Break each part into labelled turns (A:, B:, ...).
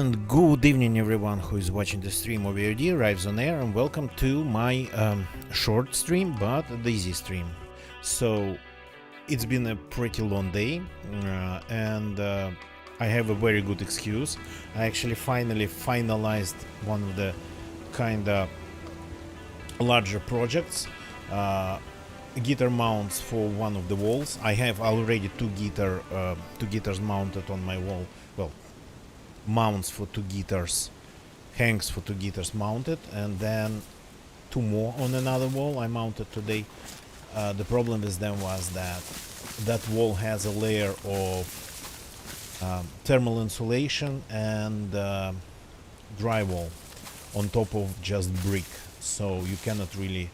A: And good evening everyone who is watching the stream of VOD arrives on air, and welcome to my short stream but the easy stream. So it's been a pretty long day and I have a very good excuse. I actually finally finalized one of the kinda larger projects, guitar mounts for one of the walls. I have already two guitars mounted on my wall. Well, mounts for two guitars, hangs for two guitars mounted, and then two more on another wall I mounted today. The problem with them was that that wall has a layer of thermal insulation and drywall on top of just brick, so you cannot really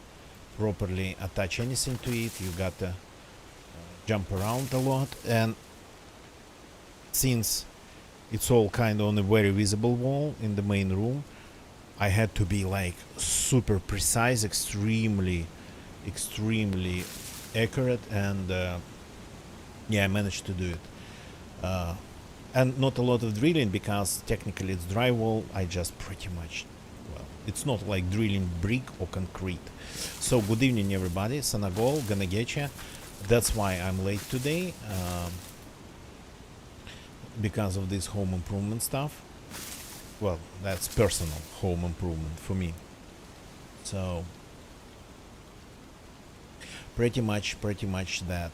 A: properly attach anything to it. You gotta jump around a lot, and since it's all kind of on a very visible wall in the main room, I had to be like super precise, extremely accurate, and yeah, I managed to do it. And not a lot of drilling, because technically it's drywall. I just pretty much, well, it's not like drilling brick or concrete. So good evening everybody, Sanagol, gonna get ya. That's why I'm late today. Because of this home improvement stuff. Well, that's personal home improvement for me. So pretty much that.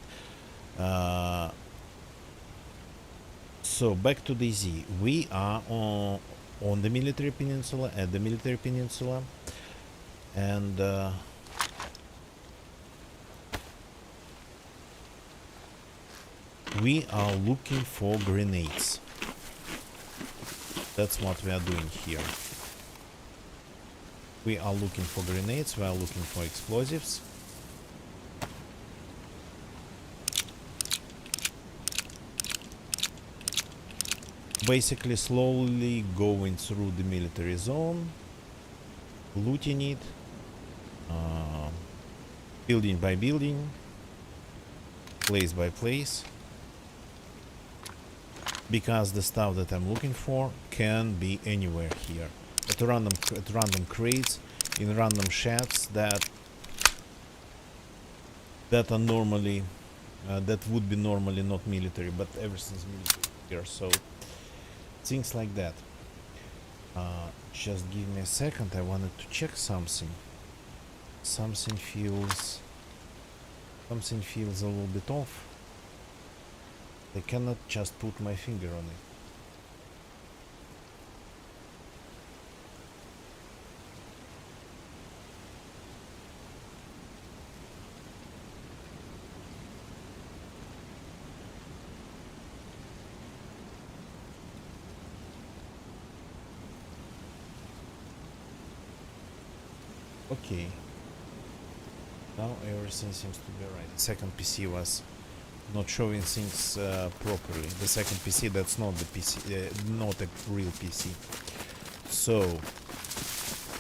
A: So back to DayZ. We are on the military peninsula, at the military peninsula, and we are looking for grenades. That's what we are doing here. We are looking for grenades, we are looking for explosives. Basically slowly going through the military zone, looting it, building by building, place by place. Because the stuff that I'm looking for can be anywhere here, at random crates, in random shafts that are normally that would be normally not military, but everything's military here. So things like that. Just give me a second. I wanted to check something. Something feels a little bit off. I cannot just put my finger on it. Okay. Now everything seems to be right. The second PC was not showing things properly. The second PC, that's not the PC, not a real PC. So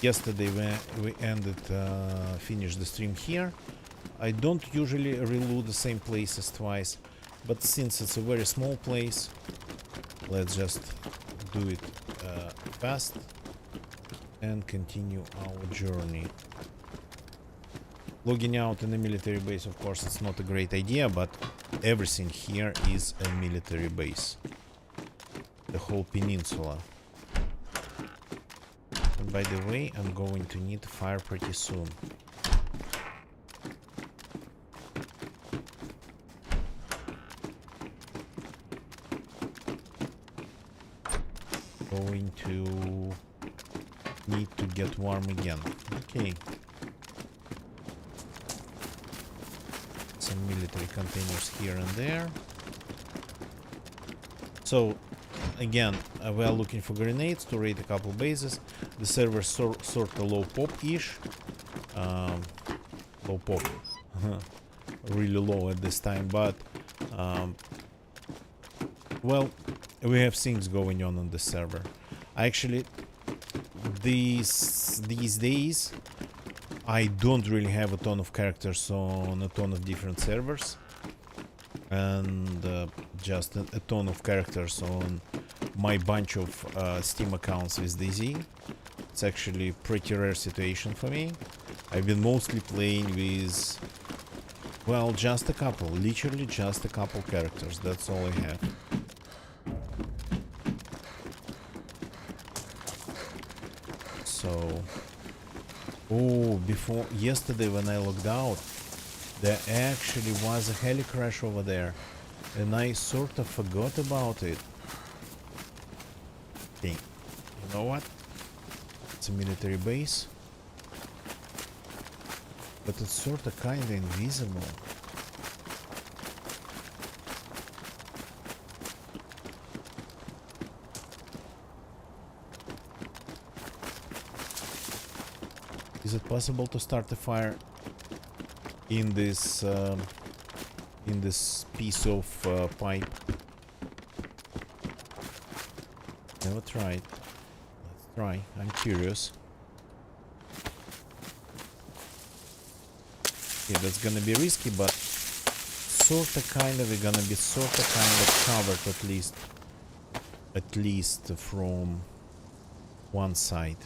A: yesterday we finished the stream here. I don't usually reload the same places twice, but since it's a very small place, let's just do it fast and continue our journey. Logging out in a military base, of course, it's not a great idea, but everything here is a military base. The whole peninsula. And by the way, I'm going to need fire pretty soon. Going to need to get warm again. Okay. Some military containers here and there. So again, we are looking for grenades to raid a couple bases. The server sort of low pop-ish. Low pop. Really low at this time, but well, we have things going on the server. Actually, these days I don't really have a ton of characters on a ton of different servers, and just a ton of characters on my bunch of Steam accounts with DZ. It's actually a pretty rare situation for me. I've been mostly playing with, well, just a couple, literally just a couple characters. That's all I have. So, oh, before yesterday when I logged out, there actually was a heli crash over there, and I sort of forgot about it. Okay, you know what? It's a military base, but it's sort of kind of invisible. Is it possible to start a fire in this piece of pipe? Never tried. Let's try. I'm curious. Yeah, that's gonna be risky, but sorta kind of we're gonna be sorta kind of covered at least from one side.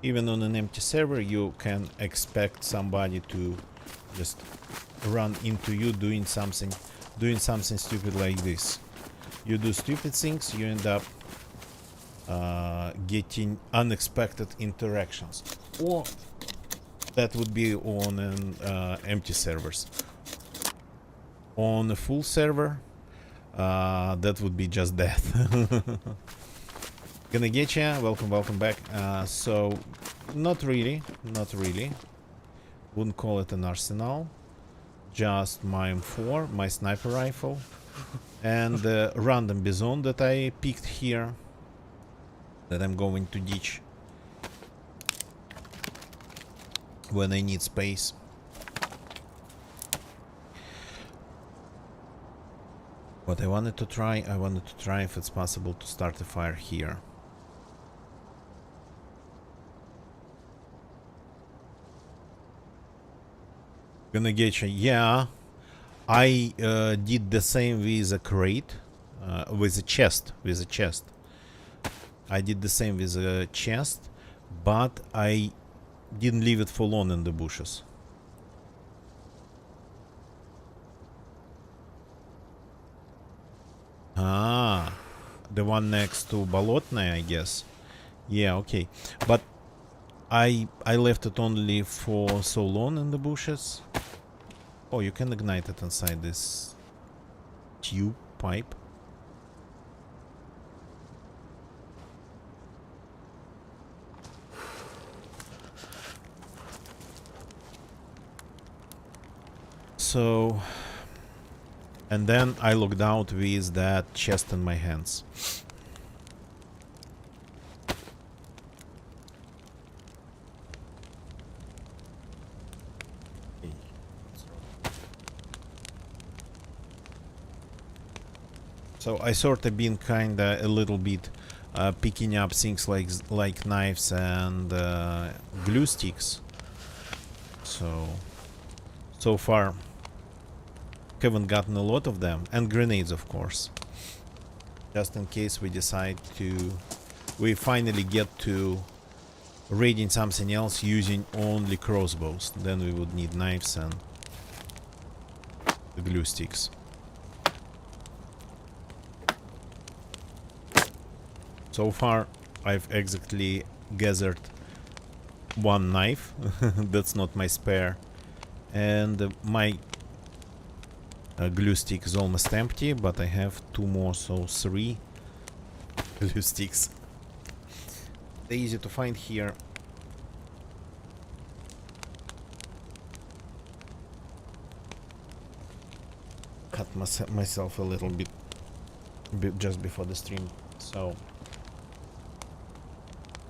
A: Even on an empty server, you can expect somebody to just run into you doing something stupid like this. You do stupid things, you end up getting unexpected interactions. Or that would be on an empty servers. On a full server, that would be just death. Gonna get ya. Welcome back. So, not really. Wouldn't call it an arsenal. Just my M4, my sniper rifle, and the random bison that I picked here, that I'm going to ditch when I need space. What I wanted to try if it's possible to start a fire here. Gonna get you. Yeah, I did the same with a crate, with a chest. I did the same with a chest, but I didn't leave it for long in the bushes. Ah, the one next to Bolotnaya, I guess. Yeah, okay, but I left it only for so long in the bushes. Oh, you can ignite it inside this tube pipe. So, and then I logged out with that chest in my hands. So I sort of been kinda a little bit picking up things like knives and glue sticks. So far haven't gotten a lot of them, and grenades, of course, just in case we finally get to raiding something else using only crossbows. Then we would need knives and the glue sticks. So far, I've exactly gathered one knife. That's not my spare. And my glue stick is almost empty, but I have two more, so 3 glue sticks. They're easy to find here. Cut myself a little bit just before the stream, so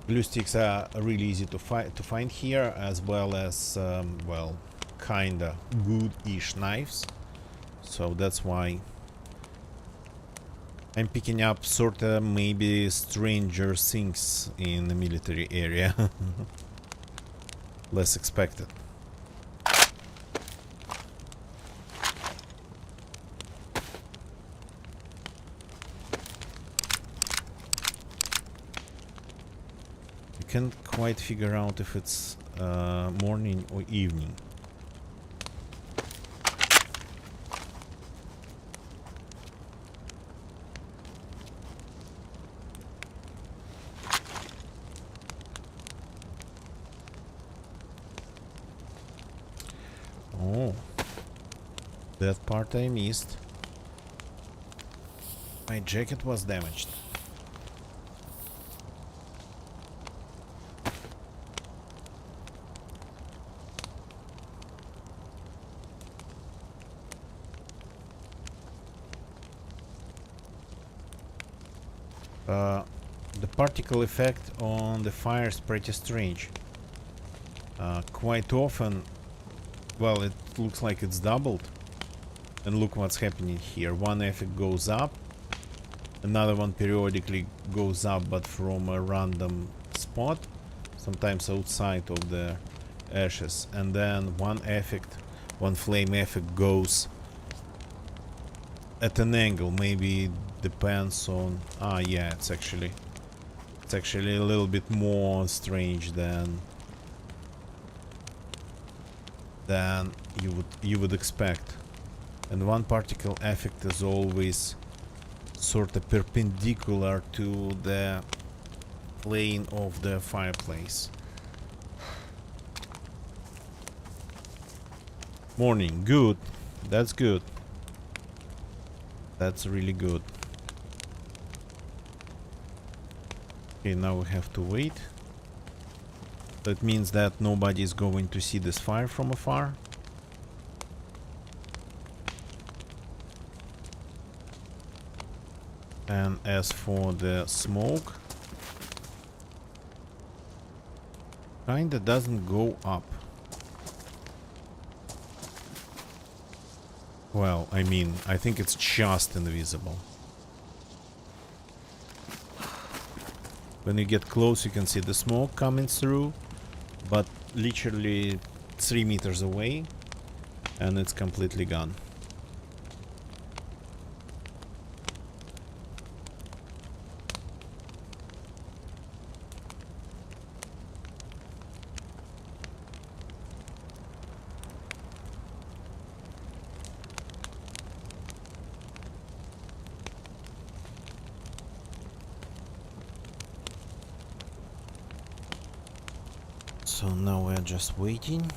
A: glue sticks are really easy to find here, as well as well, kinda good-ish knives. So that's why I'm picking up sorta maybe stranger things in the military area. Less expected. I can't quite figure out if it's morning or evening. Oh, that part I missed. My jacket was damaged. The particle effect on the fire is pretty strange. Quite often, well, it looks like it's doubled. And look what's happening here. One effect goes up, another one periodically goes up, but from a random spot, sometimes outside of the ashes. And then one flame effect goes at an angle. Maybe depends on... Ah, yeah, it's actually a little bit more strange than you would expect. And one particle effect is always sort of perpendicular to the plane of the fireplace. Morning, good. That's good. That's really good. Okay, now we have to wait. That means that nobody is going to see this fire from afar. And as for the smoke, kinda doesn't go up. Well, I mean, I think it's just invisible. When you get close, you can see the smoke coming through, but literally 3 meters away, and it's completely gone. So now we're just waiting.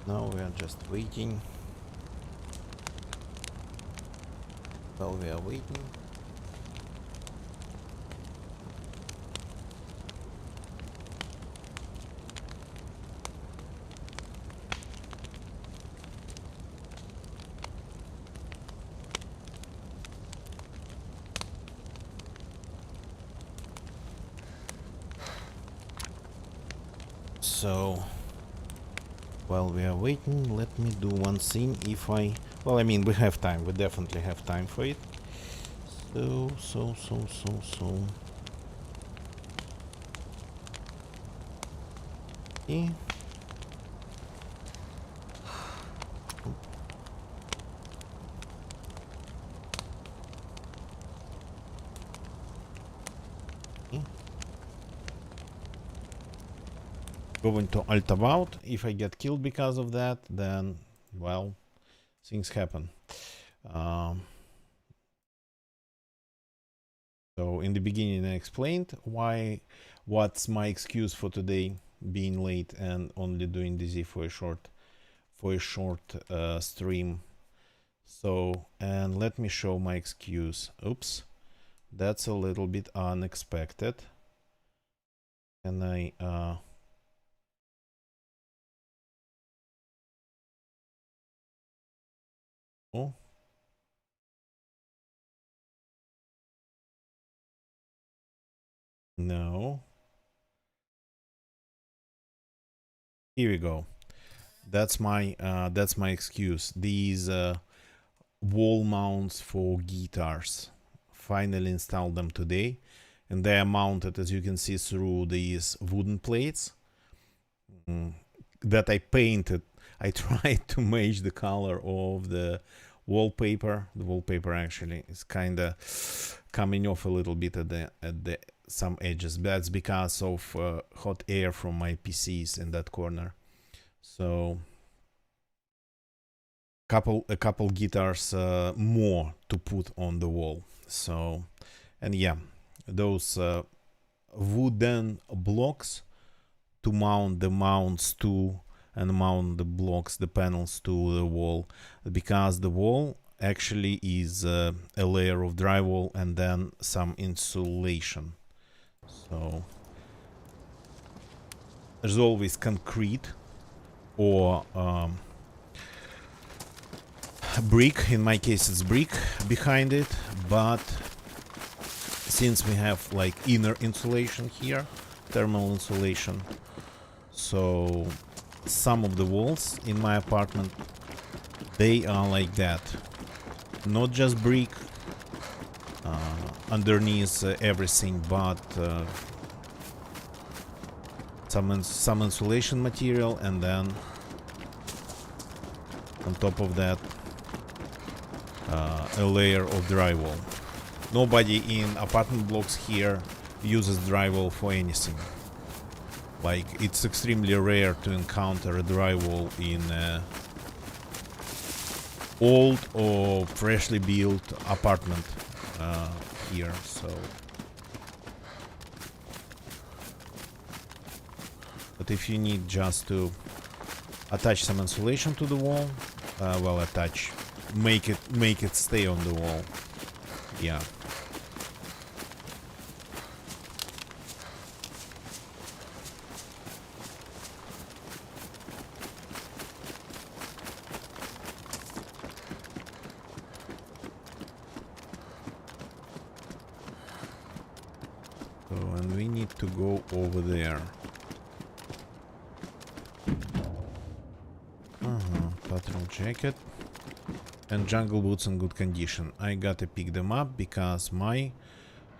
A: Now we are just waiting. While we are waiting. So, while we are waiting, let me do one thing. If I... Well, I mean, we have time. We definitely have time for it. So... Okay. Okay. Going to alt about. If I get killed because of that, then, well, things happen. So in the beginning I explained what's my excuse for today being late and only doing DZ for a short stream. So, and let me show my excuse. Oops, that's a little bit unexpected. And I oh, No. Here we go. That's my excuse. These wall mounts for guitars. Finally installed them today, and they are mounted, as you can see, through these wooden plates that I painted. I tried to match the color of the wallpaper. The wallpaper actually is kind of coming off a little bit at the some edges. That's because of hot air from my PCs in that corner. So a couple guitars more to put on the wall. So, and yeah, those wooden blocks to mount the mounts to, and mount the blocks, the panels to the wall, because the wall actually is a layer of drywall and then some insulation. So there's always concrete or brick. In my case it's brick behind it, but since we have like inner insulation here, thermal insulation, so some of the walls in my apartment, they are like that, not just brick underneath everything, but some insulation material, and then on top of that a layer of drywall. Nobody in apartment blocks here uses drywall for anything. Like, it's extremely rare to encounter a drywall in old or freshly built apartment here. So, but if you need just to attach some insulation to the wall, well, attach, make it stay on the wall. Yeah. So, and we need to go over there. Patrol jacket and jungle boots in good condition. I gotta pick them up because my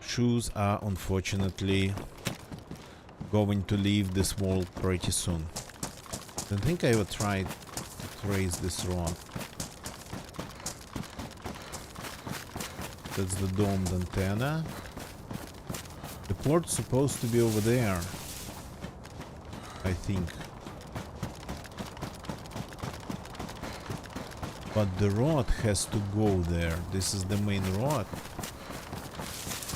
A: shoes are unfortunately going to leave this world pretty soon. Don't think I ever tried to trace this rock. That's the domed antenna. The port's supposed to be over there, I think. But the rod has to go there. This is the main rod.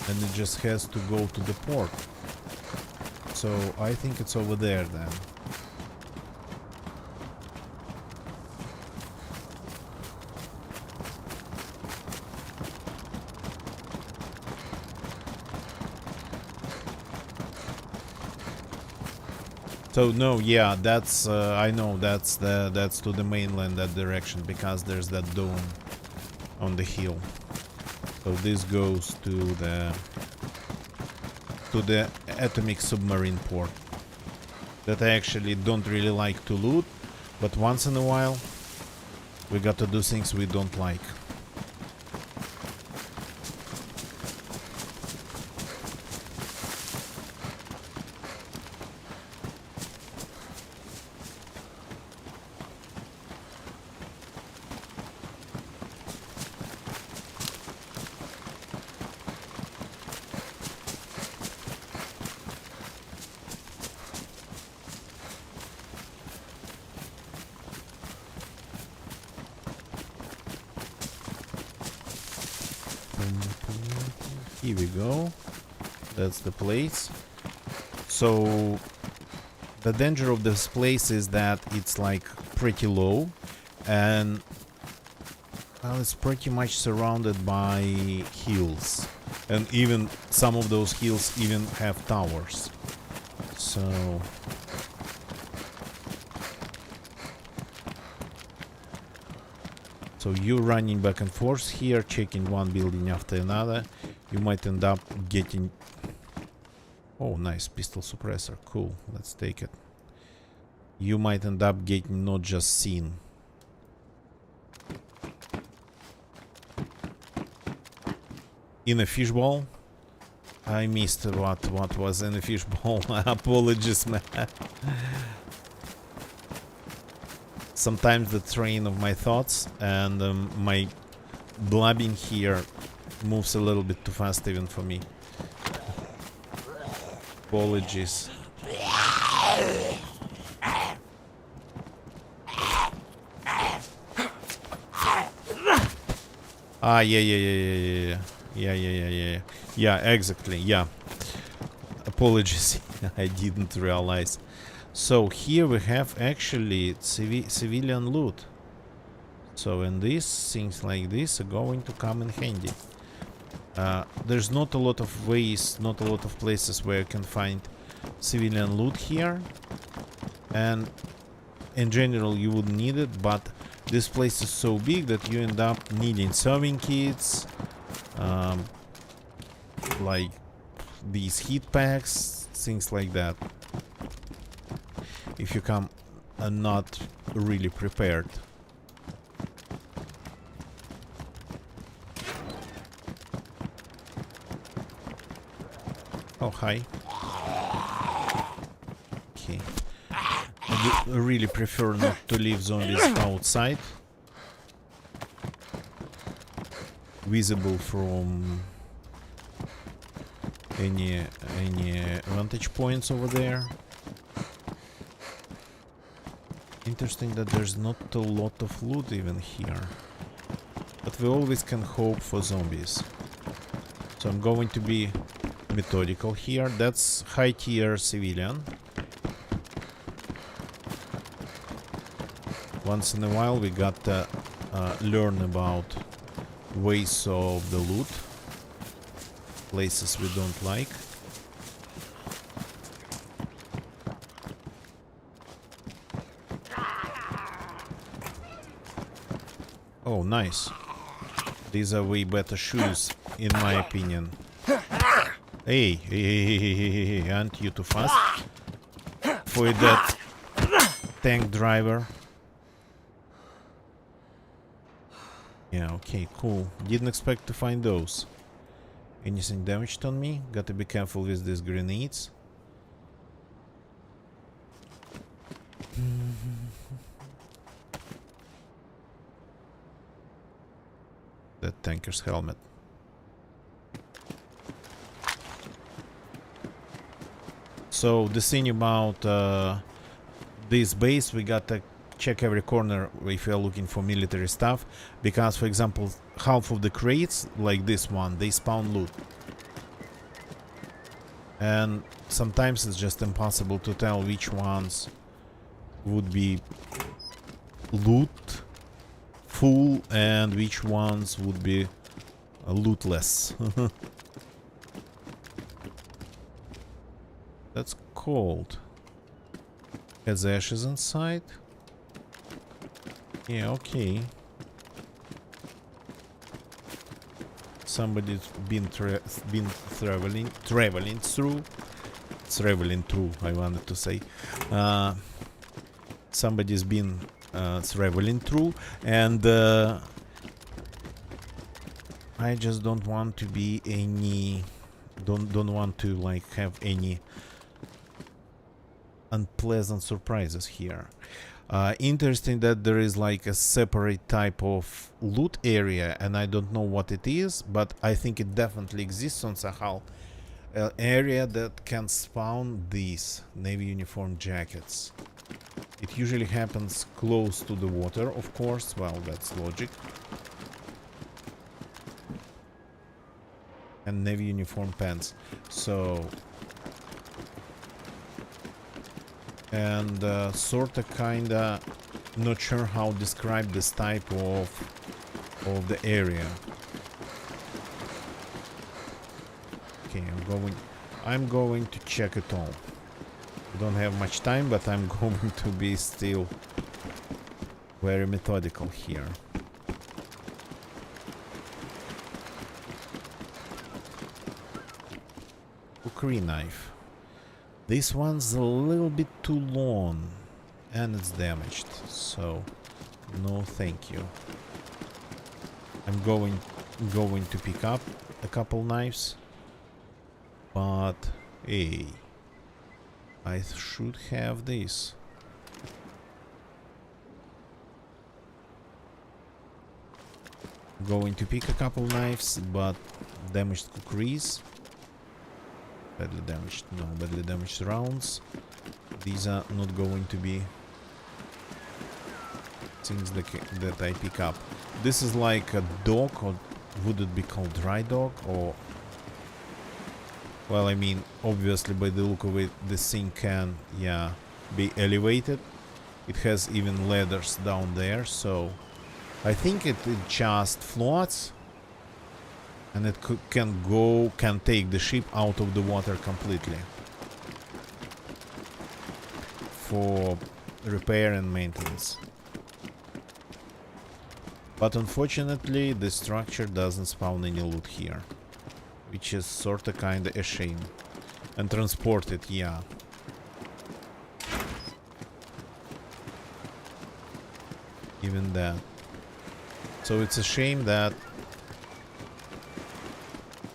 A: And it just has to go to the port. So I think it's over there then. So no, yeah, that's I know that's to the mainland, that direction, because there's that dome on the hill. So this goes to the atomic submarine port that I actually don't really like to loot, but once in a while we got to do things we don't like. Here we go. That's the place. So the danger of this place is that it's like pretty low, and well, it's pretty much surrounded by hills, and even some of those hills even have towers. So you running back and forth here, checking one building after another, you might end up getting Oh, nice pistol suppressor. Cool. Let's take it. You might end up getting not just seen. In a fishbowl. I missed what was in the fishbowl. Apologies, man. Sometimes the train of my thoughts and my blabbing here moves a little bit too fast even for me. Apologies. Ah, yeah, exactly, yeah. Apologies, I didn't realize. So here we have actually civilian loot. So and these things like this are going to come in handy. There's not a lot of ways, not a lot of places where you can find civilian loot here. And in general you wouldn't need it, but this place is so big that you end up needing serving kits, like these heat packs, things like that, if you come not really prepared. Oh, hi. Okay. I really prefer not to leave zombies outside, visible from any vantage points over there. Interesting that there's not a lot of loot even here, but we always can hope for zombies. So I'm going to be methodical here. That's high tier civilian. Once in a while we got to learn about ways of the loot, places we don't like. Oh, nice. These are way better shoes, in my opinion. Hey, aren't you too fast for that tank driver? Yeah, okay, cool. Didn't expect to find those. Anything damaged on me? Gotta be careful with these grenades. That tanker's helmet. So the thing about this base, we gotta check every corner if you're looking for military stuff, because for example half of the crates, like this one, they spawn loot, and sometimes it's just impossible to tell which ones would be loot full and which ones would be lootless. That's cold. Has ashes inside. Yeah, okay. Somebody's been traveling through. I wanted to say. Somebody's been traveling through, and I just don't want to be any. Don't want to like have any unpleasant surprises here. Interesting that there is like a separate type of loot area, and I don't know what it is, but I think it definitely exists on Sakhal. An area that can spawn these navy uniform jackets. It usually happens close to the water, of course. Well, that's logic. And navy uniform pants. So and sorta kinda not sure how to describe this type of the area. Okay, I'm going to check it all. I don't have much time, but I'm going to be still very methodical here. Cookery knife. This one's a little bit too long and it's damaged, so no thank you. I'm going to pick up a couple knives, but hey, I should have this. Going to pick a couple knives, but damaged cookeries. Badly damaged, no, badly damaged rounds. These are not going to be things that I pick up. This is like a dock, or would it be called dry dock, or... Well, I mean, obviously by the look of it, this thing can, yeah, be elevated. It has even ladders down there, so... I think it just floats. And it can take the ship out of the water completely. For repair and maintenance. But unfortunately, the structure doesn't spawn any loot here. Which is sorta kinda a shame. And transport it, yeah. Even that. So it's a shame that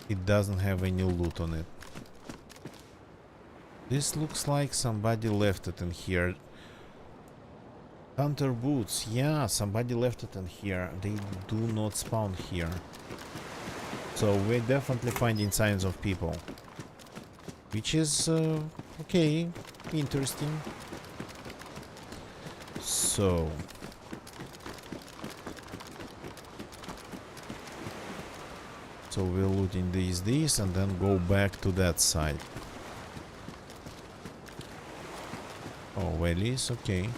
A: it doesn't have any loot on it. This looks like somebody left it in here. Hunter boots, yeah, somebody left it in here. They do not spawn here. So we're definitely finding signs of people. Which is, okay, interesting. So... So we're looting these, and then go back to that side. Oh, valleys, okay.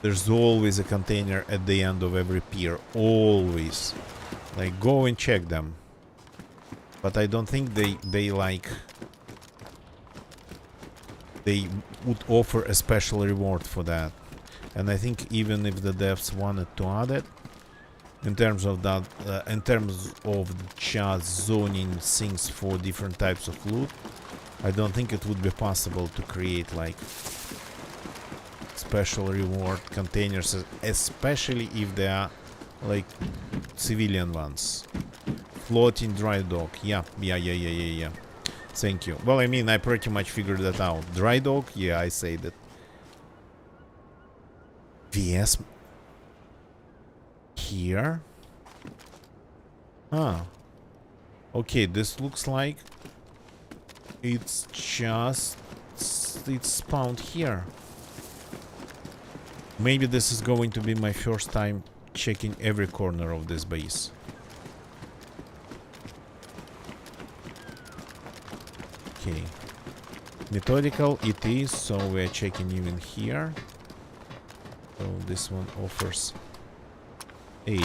A: There's always a container at the end of every pier, always. Like, go and check them. But I don't think they like... They would offer a special reward for that. And I think even if the devs wanted to add it, in terms of that, in terms of just zoning things for different types of loot, I don't think it would be possible to create like special reward containers, especially if they are like civilian ones. Floating dry dock, yeah. Thank you. Well, I mean, I pretty much figured that out. Dry dock, yeah, I say that. VS here. Ah. Okay, this looks like it's spawned here. Maybe this is going to be my first time checking every corner of this base. Okay. Methodical it is, so we're checking even here. So this one offers A.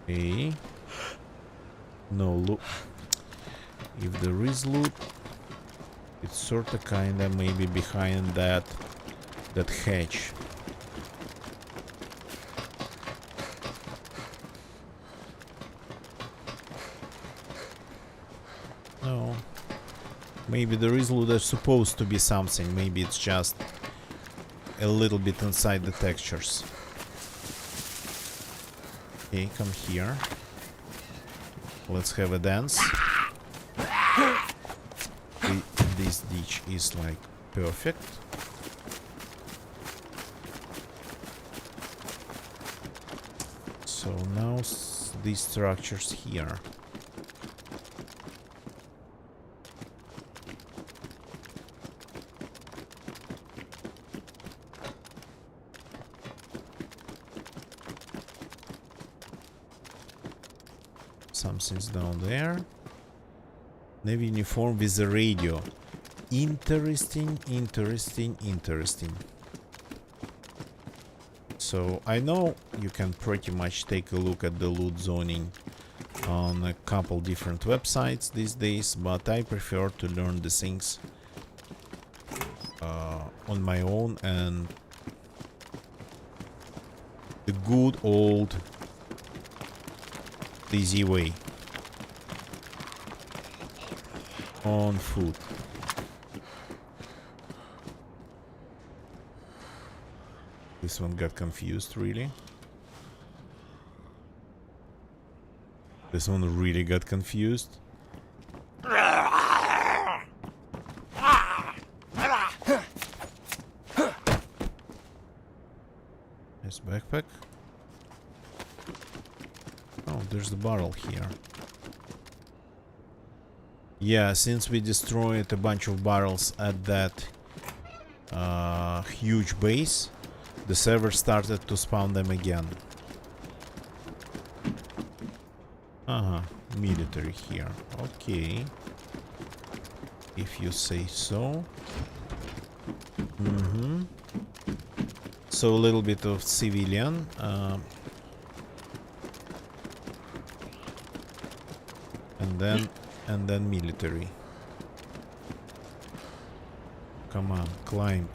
A: A. No loot. If there is loot, it's sorta kinda maybe behind that hatch. No. Maybe there is loot. There's supposed to be something. Maybe it's just a little bit inside the textures. Okay, come here. Let's have a dance. This ditch is like perfect. So now these structures here. Something's down there. Navy uniform with a radio. Interesting. So I know you can pretty much take a look at the loot zoning on a couple different websites these days, but I prefer to learn the things on my own, and the good old easy way. On foot. This one got confused, really. This one really got confused. Nice backpack. Oh, there's the barrel here. Yeah, since we destroyed a bunch of barrels at that huge base, the server started to spawn them again. Military here. Okay. If you say so. So a little bit of civilian. And then military. Come on, climb.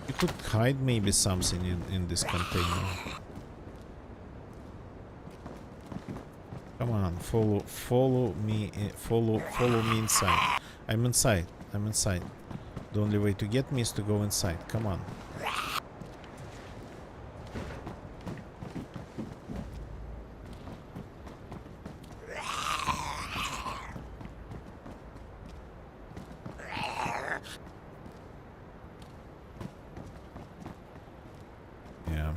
A: You could hide maybe something in this container. Come on, follow me inside. I'm inside. The only way to get me is to go inside. Come on. Yeah.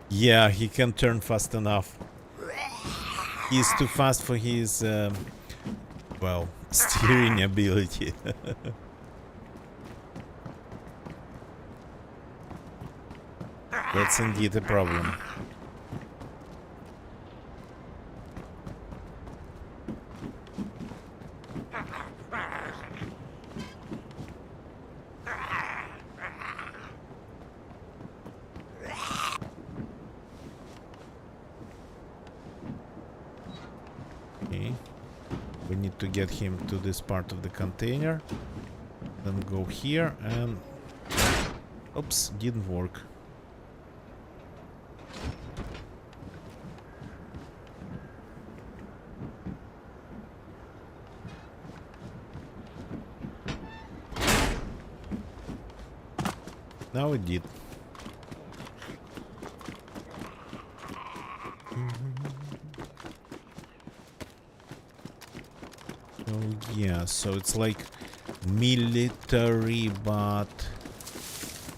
A: Yeah, he can't turn fast enough. He's too fast for his, well, steering ability. That's indeed a problem. We need to get him to this part of the container. Then go here and... Oops, didn't work. Now it did. Oh yeah, so it's like military but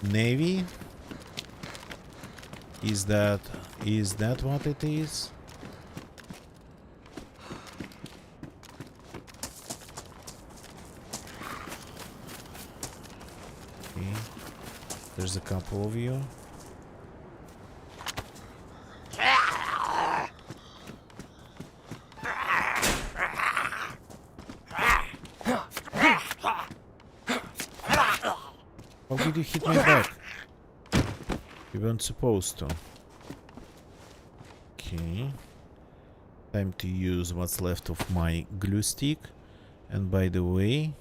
A: navy? Is that what it is? Okay. There's a couple of you. How did you hit my back? You weren't supposed to. Okay. Time to use what's left of my glue stick. And by the way,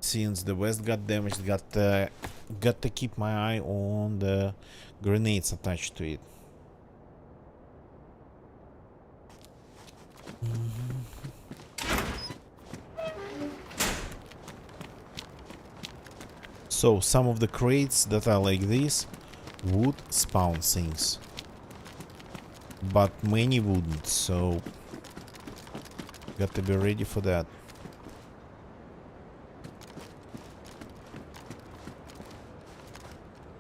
A: since the west got damaged, got to keep my eye on the grenades attached to it. So some of the crates that are like this would spawn things, but many wouldn't, so got to be ready for that.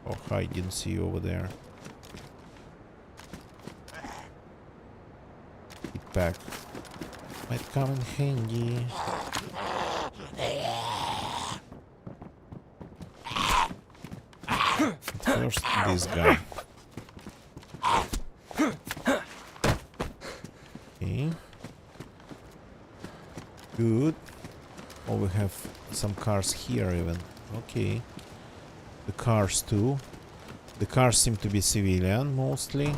A: Oh, I didn't see you over there. Hit back. Might come in handy. First, this guy. Okay. Good. Oh, we have some cars here even. Okay. The cars too. The cars seem to be civilian mostly.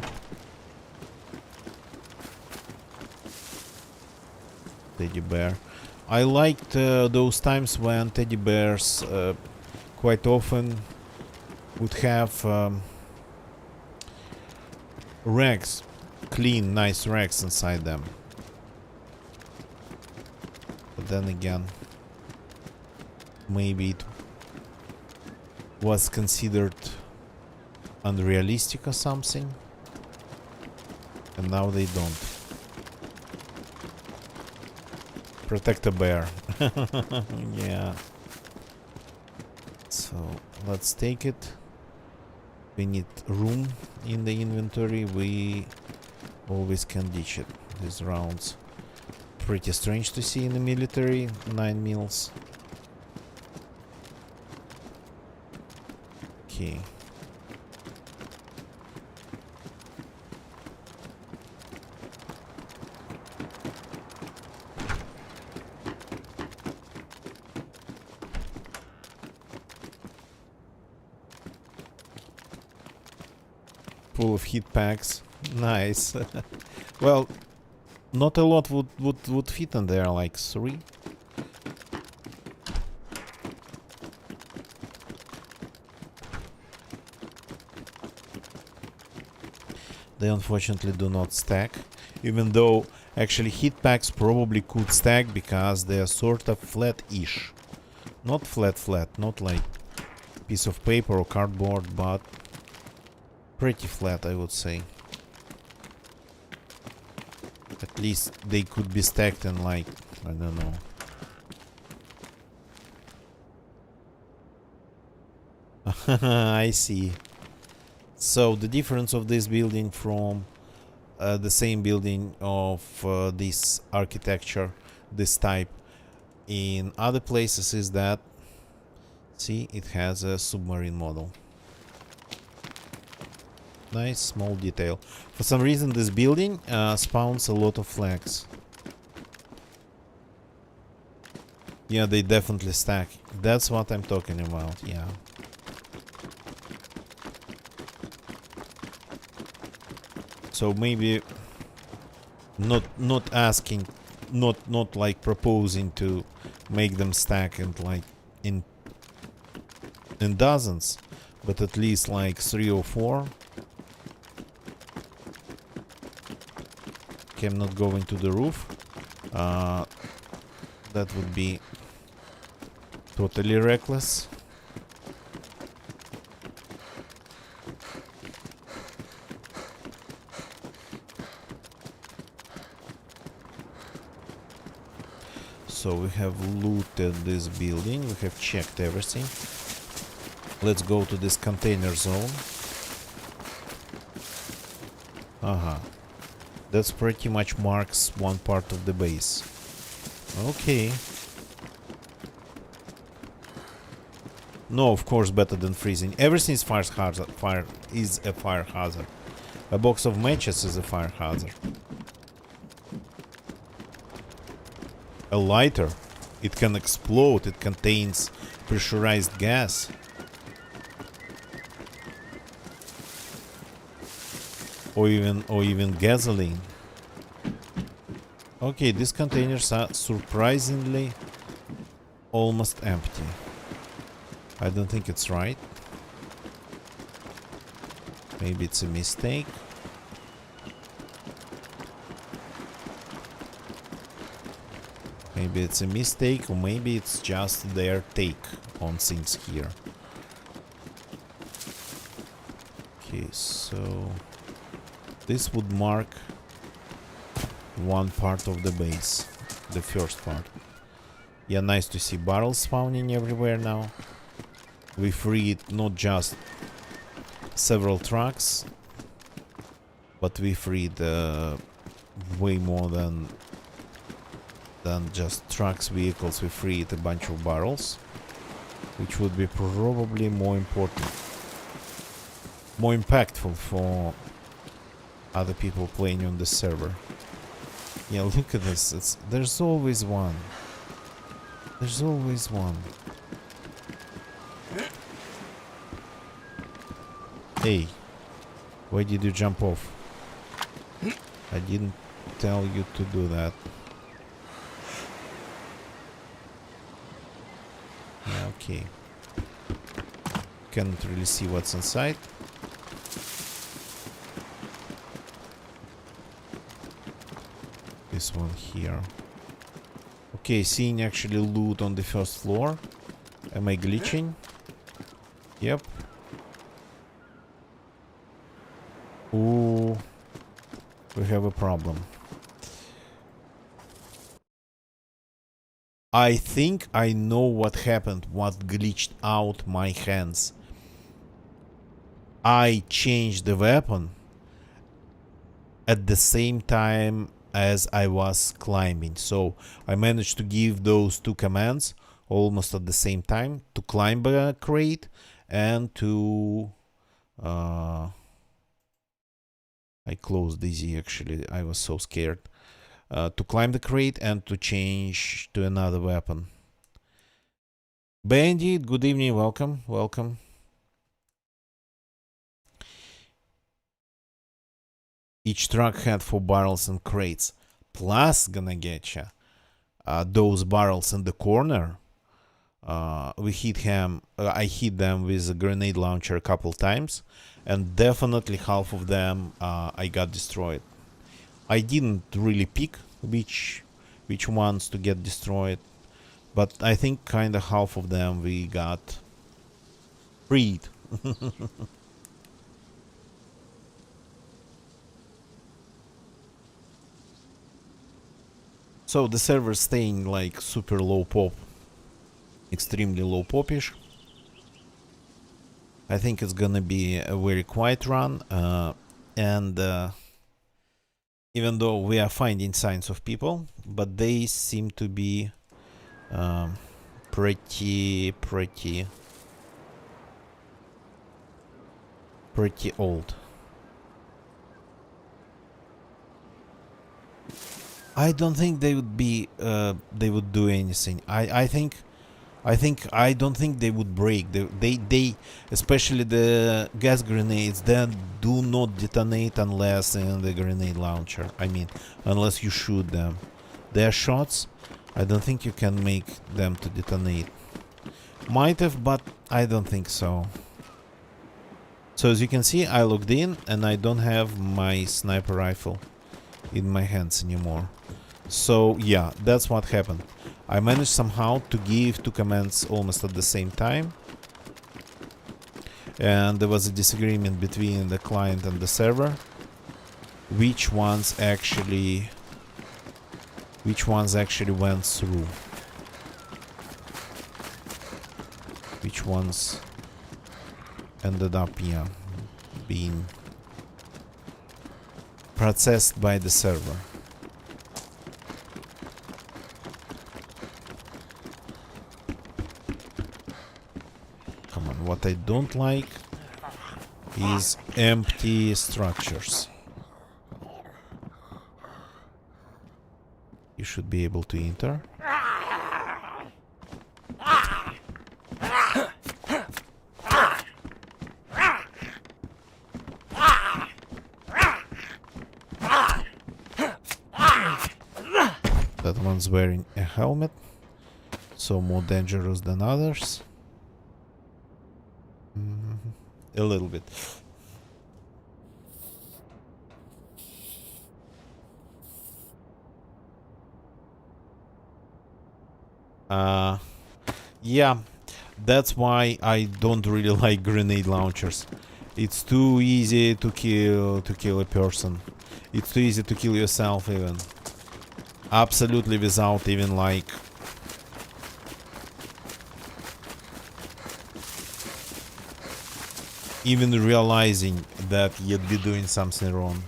A: Teddy bear. I liked those times when teddy bears quite often would have racks, clean, nice racks inside them. But then again, maybe it was considered unrealistic or something, and now they don't. Protect a bear. Yeah. So let's take it. We need room in the inventory. We always can ditch it. These rounds pretty strange to see in the military. 9 mils. Okay. Full of heat packs. Nice. Well, not a lot would fit in there, like 3. They unfortunately do not stack, even though actually heat packs probably could stack because they are sort of flat-ish. Not flat, not like piece of paper or cardboard, but pretty flat, I would say. At least they could be stacked in, like, I don't know. I see. So the difference of this building from the same building of this architecture, this type, in other places is that, see, it has a submarine model. Nice small detail. For some reason this building spawns a lot of flags. Yeah, they definitely stack. That's what I'm talking about, yeah. So maybe not asking, not like proposing to make them stack and like in dozens, but at least like 3 or 4. Okay, I'm not going to the roof. That would be totally reckless. So we have looted this building, we have checked everything. Let's go to this container zone. That's pretty much marks one part of the base. Okay. No, of course better than freezing. Everything is fire hazard. Fire is a fire hazard. A box of matches is a fire hazard. A lighter, it can explode. It contains pressurized gas. Or even gasoline. Okay, these containers are surprisingly almost empty. I don't think it's right. Maybe it's a mistake. Maybe it's a mistake, or maybe it's just their take on things here. Okay, so this would mark one part of the base, the first part. Yeah, nice to see barrels spawning everywhere now. We freed not just several trucks, but we freed way more than just trucks, vehicles. We freed a bunch of barrels, which would be probably more important, more impactful for other people playing on the server. Yeah, look at this. There's always one. There's always one. Hey, why did you jump off? I didn't tell you to do that. Okay. Can't really see what's inside. This one here. Okay, seeing actually loot on the first floor. Am I glitching? Yep. Ooh. We have a problem. I think I know what happened, what glitched out my hands. I changed the weapon at the same time as I was climbing. So I managed to give those two commands almost at the same time, to climb a crate and to... I closed Easy actually, I was so scared. To climb the crate and to change to another weapon. Bandit, good evening, welcome, welcome. Each truck had 4 barrels and crates. Plus, gonna get ya, those barrels in the corner. We hit him. I hit them with a grenade launcher a couple times, and definitely half of them I got destroyed. I didn't really pick which ones to get destroyed, but I think kind of half of them we got freed. So the server's staying like super low pop, extremely low popish. I think it's gonna be a very quiet run, and even though we are finding signs of people, but they seem to be pretty old. I don't think they would be they would do anything. I don't think they would break. They especially the gas grenades, they do not detonate unless in the grenade launcher. I mean, unless you shoot them. Their shots, I don't think you can make them to detonate. Might have, but I don't think so. So as you can see, I logged in and I don't have my sniper rifle in my hands anymore. So yeah, that's what happened. I managed somehow to give 2 commands almost at the same time, and there was a disagreement between the client and the server which ones actually went through, which ones ended up being processed by the server. Come on, what I don't like is empty structures. You should be able to enter. That one's wearing a helmet, so more dangerous than others. A little bit. Yeah, that's why I don't really like grenade launchers. It's too easy to kill a person. It's too easy to kill yourself even. Absolutely without even like even realizing that you'd be doing something wrong.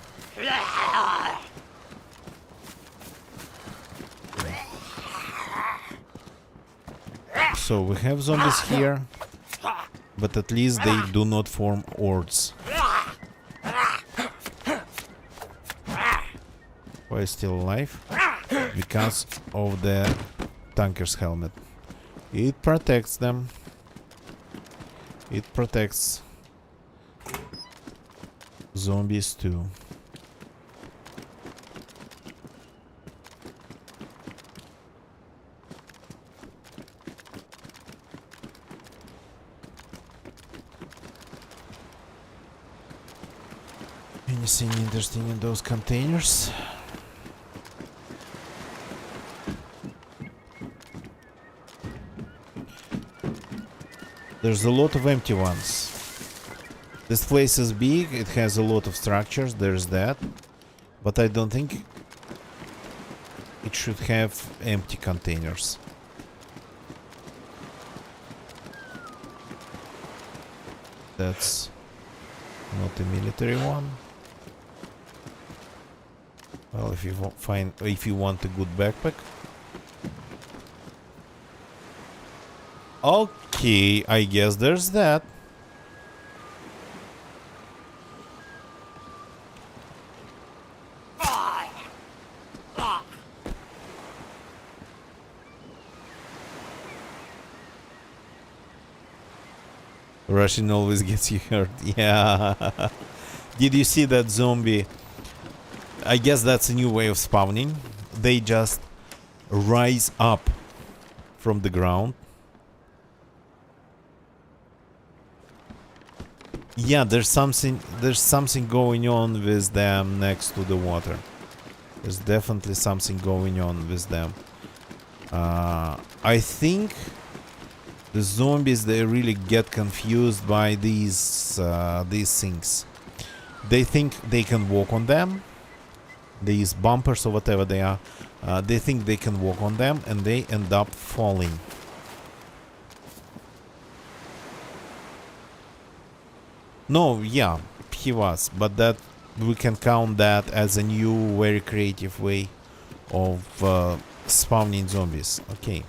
A: So we have zombies here, but at least they do not form hordes. Why is still alive? Because of the tanker's helmet. It protects them. It protects Zombies too. Anything interesting in those containers? There's a lot of empty ones. This place is big, it has a lot of structures, there's that. But I don't think it should have empty containers. That's not a military one. Well, if you want a good backpack. Okay, I guess there's that. Rushing always gets you hurt. Yeah. Did you see that zombie? I guess that's a new way of spawning. They just rise up from the ground. Yeah, there's something going on with them next to the water. There's definitely something going on with them. I think the zombies, they really get confused by these things. They think they can walk on them. These bumpers or whatever they are. They think they can walk on them and they end up falling. No, yeah, he was, but that we can count that as a new, very creative way of spawning zombies. Okay.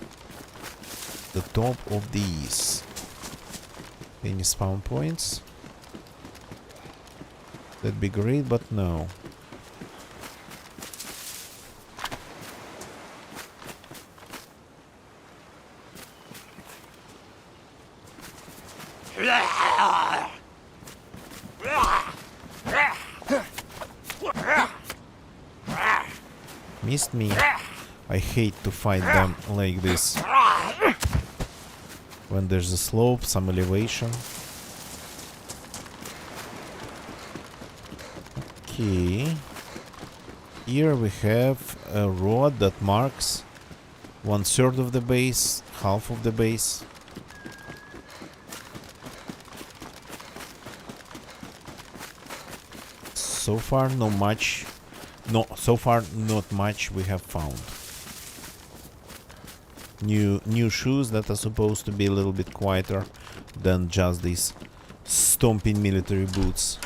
A: The top of these. Any spawn points? That'd be great, but no. Missed me. I hate to fight them like this. When there's a slope, some elevation. Okay. Here we have a road that marks 1/3 of the base, half of the base. So far, not much. No, so far not much we have found. New shoes that are supposed to be a little bit quieter than just these stomping military boots.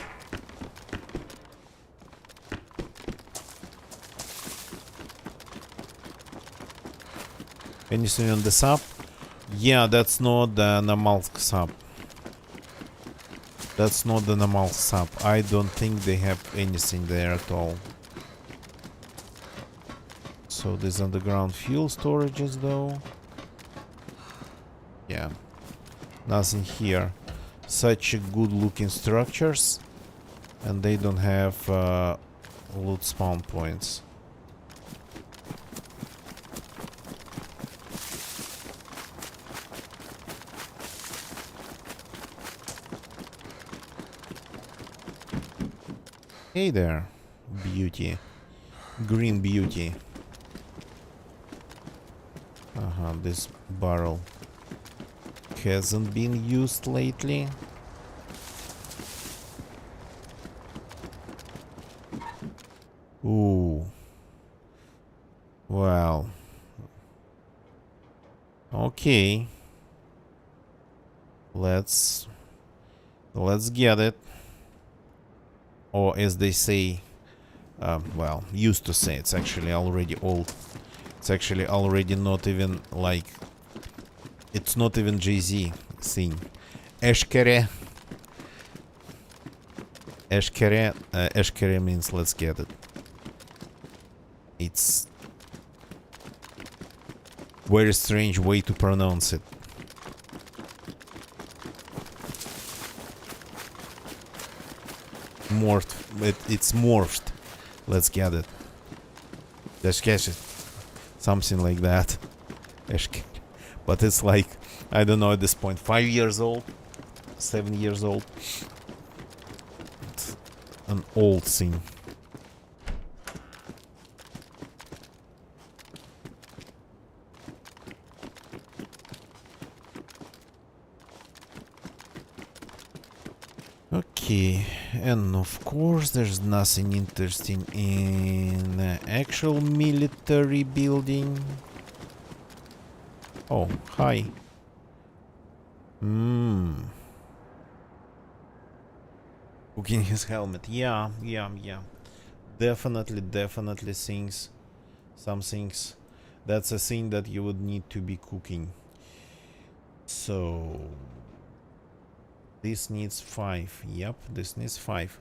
A: Anything on the sub? Yeah, that's not the normal sub. That's not the normal sub. I don't think they have anything there at all. So these underground fuel storages though. Yeah. Nothing here. Such a good looking structures. And they don't have loot spawn points. Hey there, beauty. Green beauty. This barrel hasn't been used lately. Ooh. Well. Okay. Let's get it. Or as they say, well, used to say, it's actually already old. It's actually already not even like, it's not even Jay-Z thing. Eşkere. Eşkere, eşkere means let's get it. It's very strange way to pronounce it. it's morphed. Let's get it. Let's catch it. Something like that. But it's like, I don't know at this point, 5 years old, 7 years old. It's an old thing. Okay, and of course there's nothing interesting in the actual military building. Oh, hi. Cooking his helmet. Yeah. Definitely some things. That's a thing that you would need to be cooking. So this needs 5. Yep, this needs 5.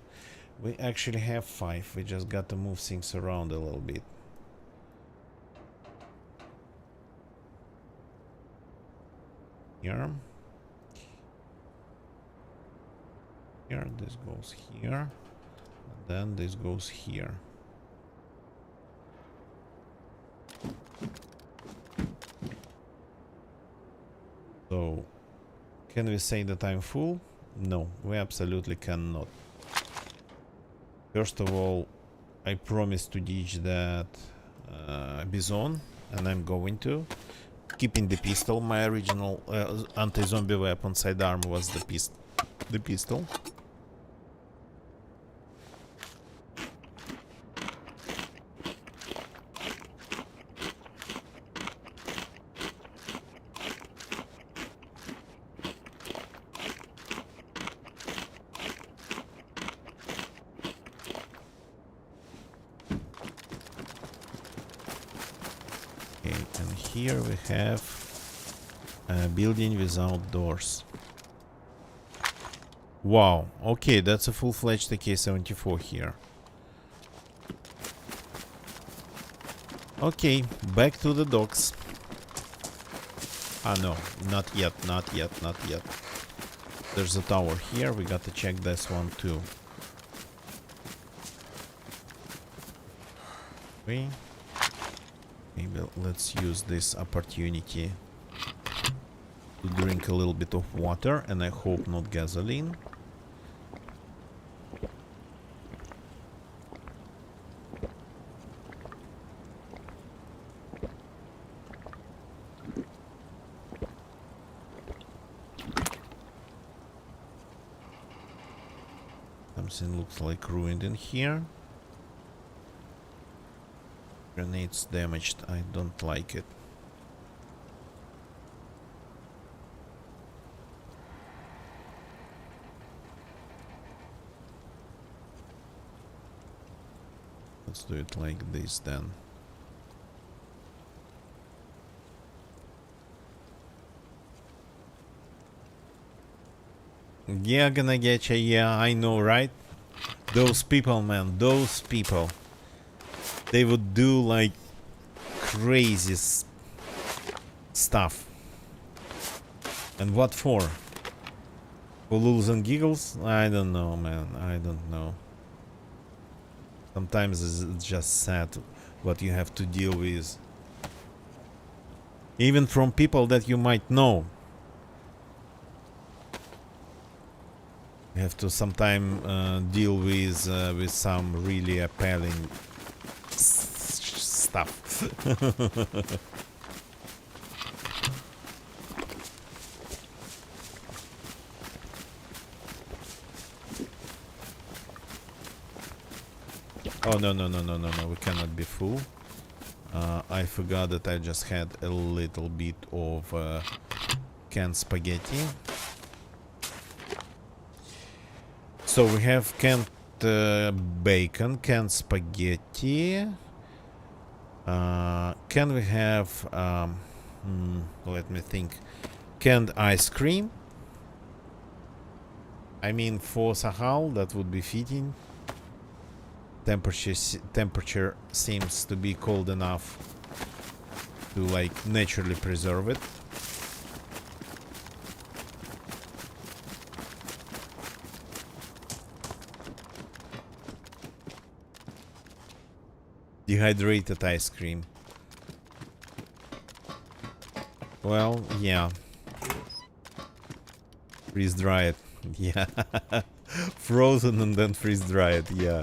A: We actually have 5. We just got to move things around a little bit. Here. Here, this goes here. And then this goes here. So, can we say that I'm full? No, we absolutely cannot. First of all, I promised to ditch that bison, and I'm going to. Keeping the pistol. My original anti-zombie weapon sidearm was the pistol. And here we have a building without doors. Wow, okay, that's a full-fledged AK-74 here. Okay, back to the docks. Ah no, not yet. There's a tower here, we got to check this one too. Okay. Maybe let's use this opportunity to drink a little bit of water, and I hope not gasoline. Something looks like ruined in here. Grenades damaged. I don't like it. Let's do it like this then. Yeah, gonna get ya. Yeah, I know, right? Those people, man. Those people. They would do like crazy stuff. And what for? For lulz and giggles? I don't know, man. I don't know. Sometimes it's just sad what you have to deal with. Even from people that you might know. You have to sometimes deal with some really appalling stuff. Oh no, we cannot be full. I forgot that I just had a little bit of canned spaghetti. So we have canned bacon, canned spaghetti. Can we have, let me think, canned ice cream? I mean, for Sakhal, that would be fitting. Temperature seems to be cold enough to, like, naturally preserve it. Dehydrated ice cream. Well, yeah. Freeze dried. Yeah. Frozen and then freeze dried. Yeah.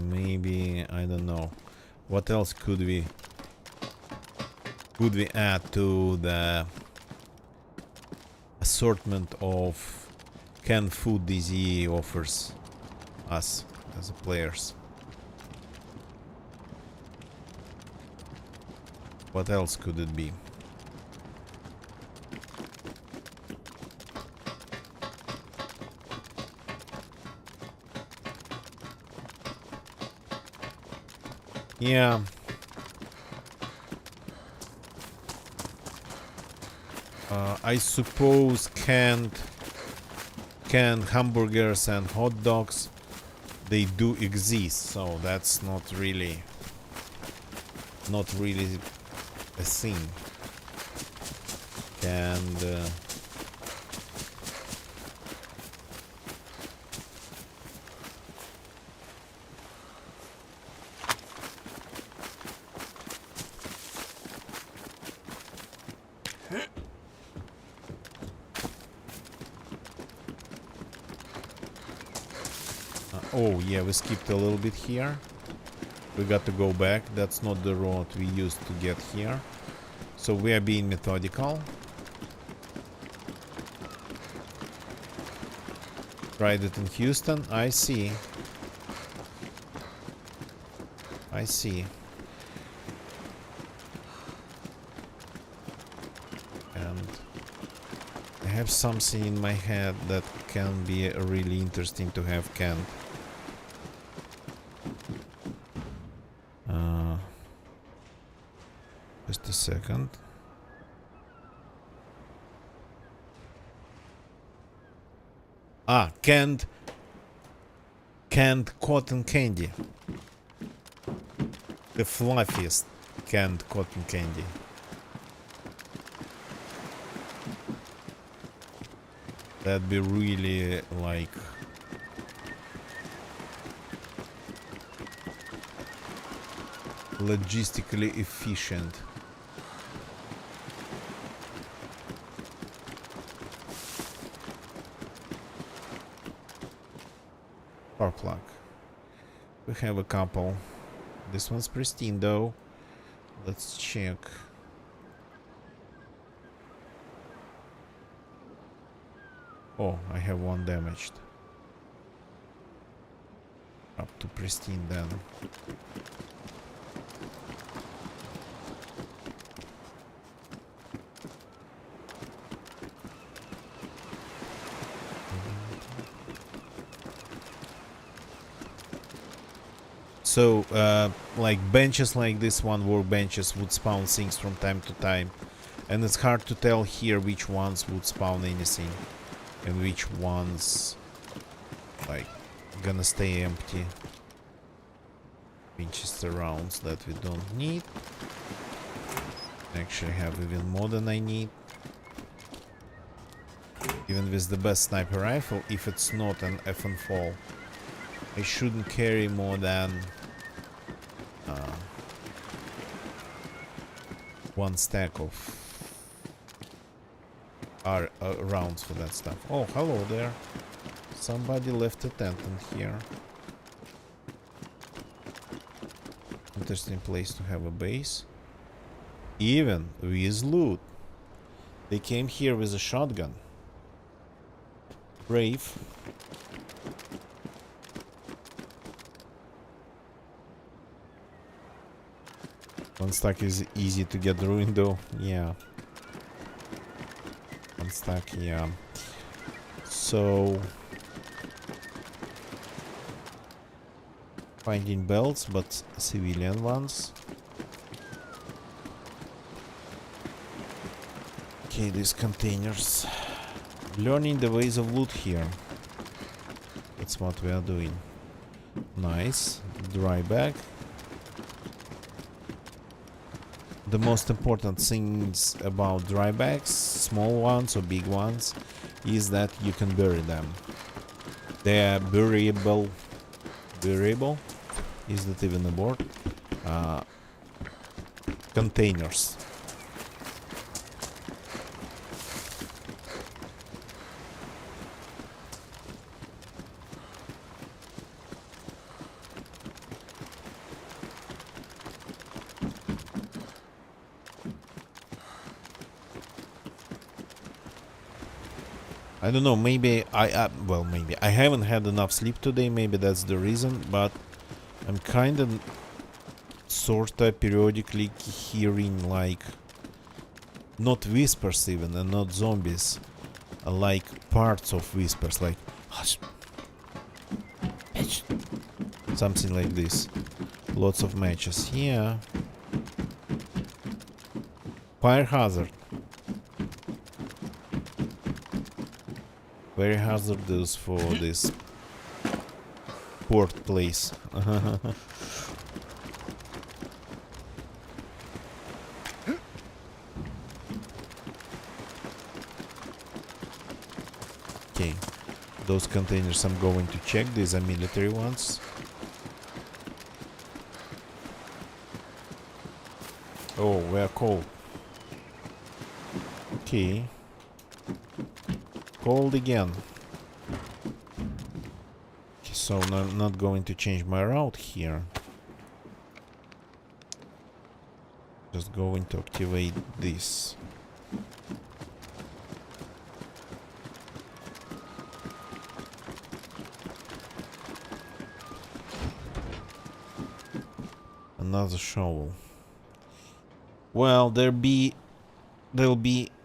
A: Maybe, I don't know. What else could we add to the assortment of canned food DZ offers us as players? What else could it be? Yeah. I suppose canned hamburgers and hot dogs, they do exist, so that's not really a thing. And oh yeah, we skipped a little bit here. We got to go back. That's not the road we used to get here. So we are being methodical. Tried it in Houston. I see. I see. And I have something in my head that can be really interesting to have canned. Just a second. Ah, canned cotton candy. The fluffiest canned cotton candy. That'd be really like logistically efficient. Spark plug. We have a couple. This one's pristine though. Let's check. Oh, I have one damaged. Up to pristine then. So, like benches like this one, workbenches would spawn things from time to time. And it's hard to tell here which ones would spawn anything. And which ones, like, gonna stay empty. Winchester rounds that we don't need. Actually have even more than I need. Even with the best sniper rifle, if it's not an FN fall, I shouldn't carry more than one stack of rounds for that stuff. Oh, hello there. Somebody left a tent in here. Interesting place to have a base. Even with loot. They came here with a shotgun. Brave. One stack is easy to get ruined though. Yeah. One stack, yeah. So finding belts, but civilian ones. Okay, these containers. Learning the ways of loot here. That's what we are doing. Nice. Dry bag. the most important things about dry bags, small ones or big ones, is that you can bury them. They are buriable. Buriable? Is that even a word? Containers. I don't know, maybe maybe I haven't had enough sleep today, maybe that's the reason, but I'm kinda sorta periodically hearing like not whispers even and not zombies, like parts of whispers, like hush, bitch, something like this. Lots of matches, yeah. Fire hazard. Very hazardous for this port place. Okay, those containers I'm going to check. These are military ones. Oh, we're cold. Okay. Cold again. Okay, so I'm not going to change my route here. Just going to activate this. Another shovel. Well, there'll be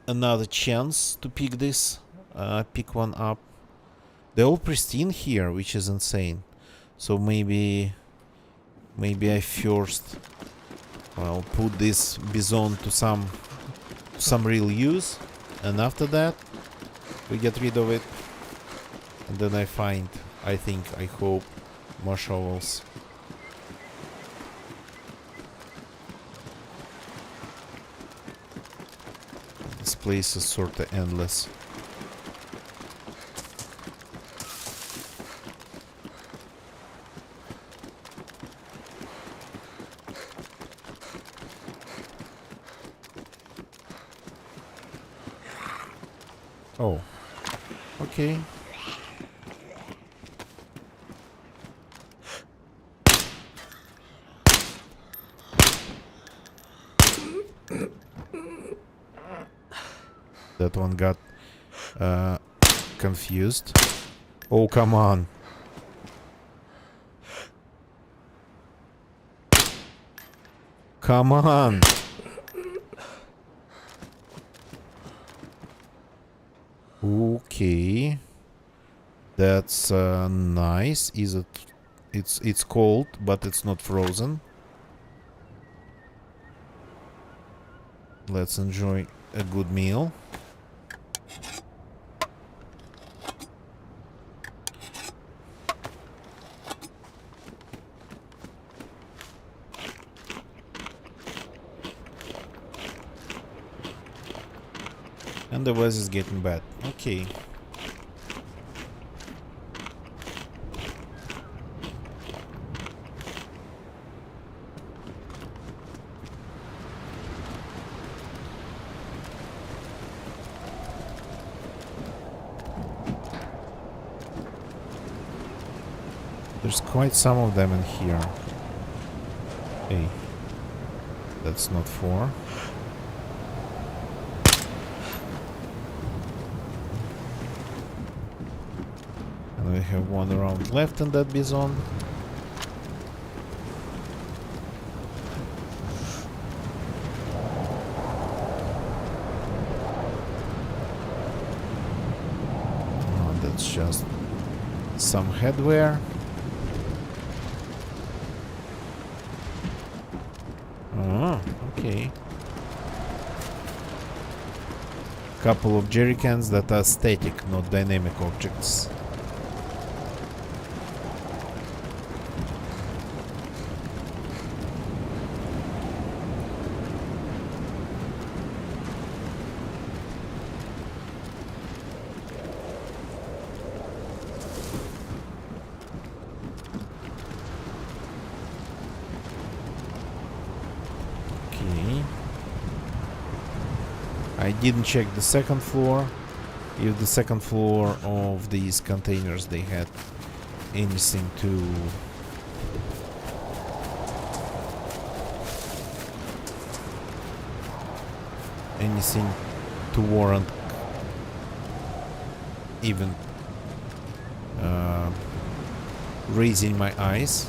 A: another chance to pick this. Pick one up. They're all pristine here, which is insane. So maybe I first I'll put this bison to some real use, and after that we get rid of it, and then I hope more shovels. This place is sorta endless. Oh, okay. That one got confused. Oh, come on. Come on. Okay. That's nice. Is it? It's cold, but it's not frozen. Let's enjoy a good meal. And the weather is getting bad. Okay. There's quite some of them in here. Hey, that's not 4. And we have 1 round left in that bison. Oh, that's just some headwear. Ah, okay. Couple of jerrycans that are static, not dynamic objects. I didn't check the second floor. If the second floor of these containers they had anything to warrant even raising my eyes.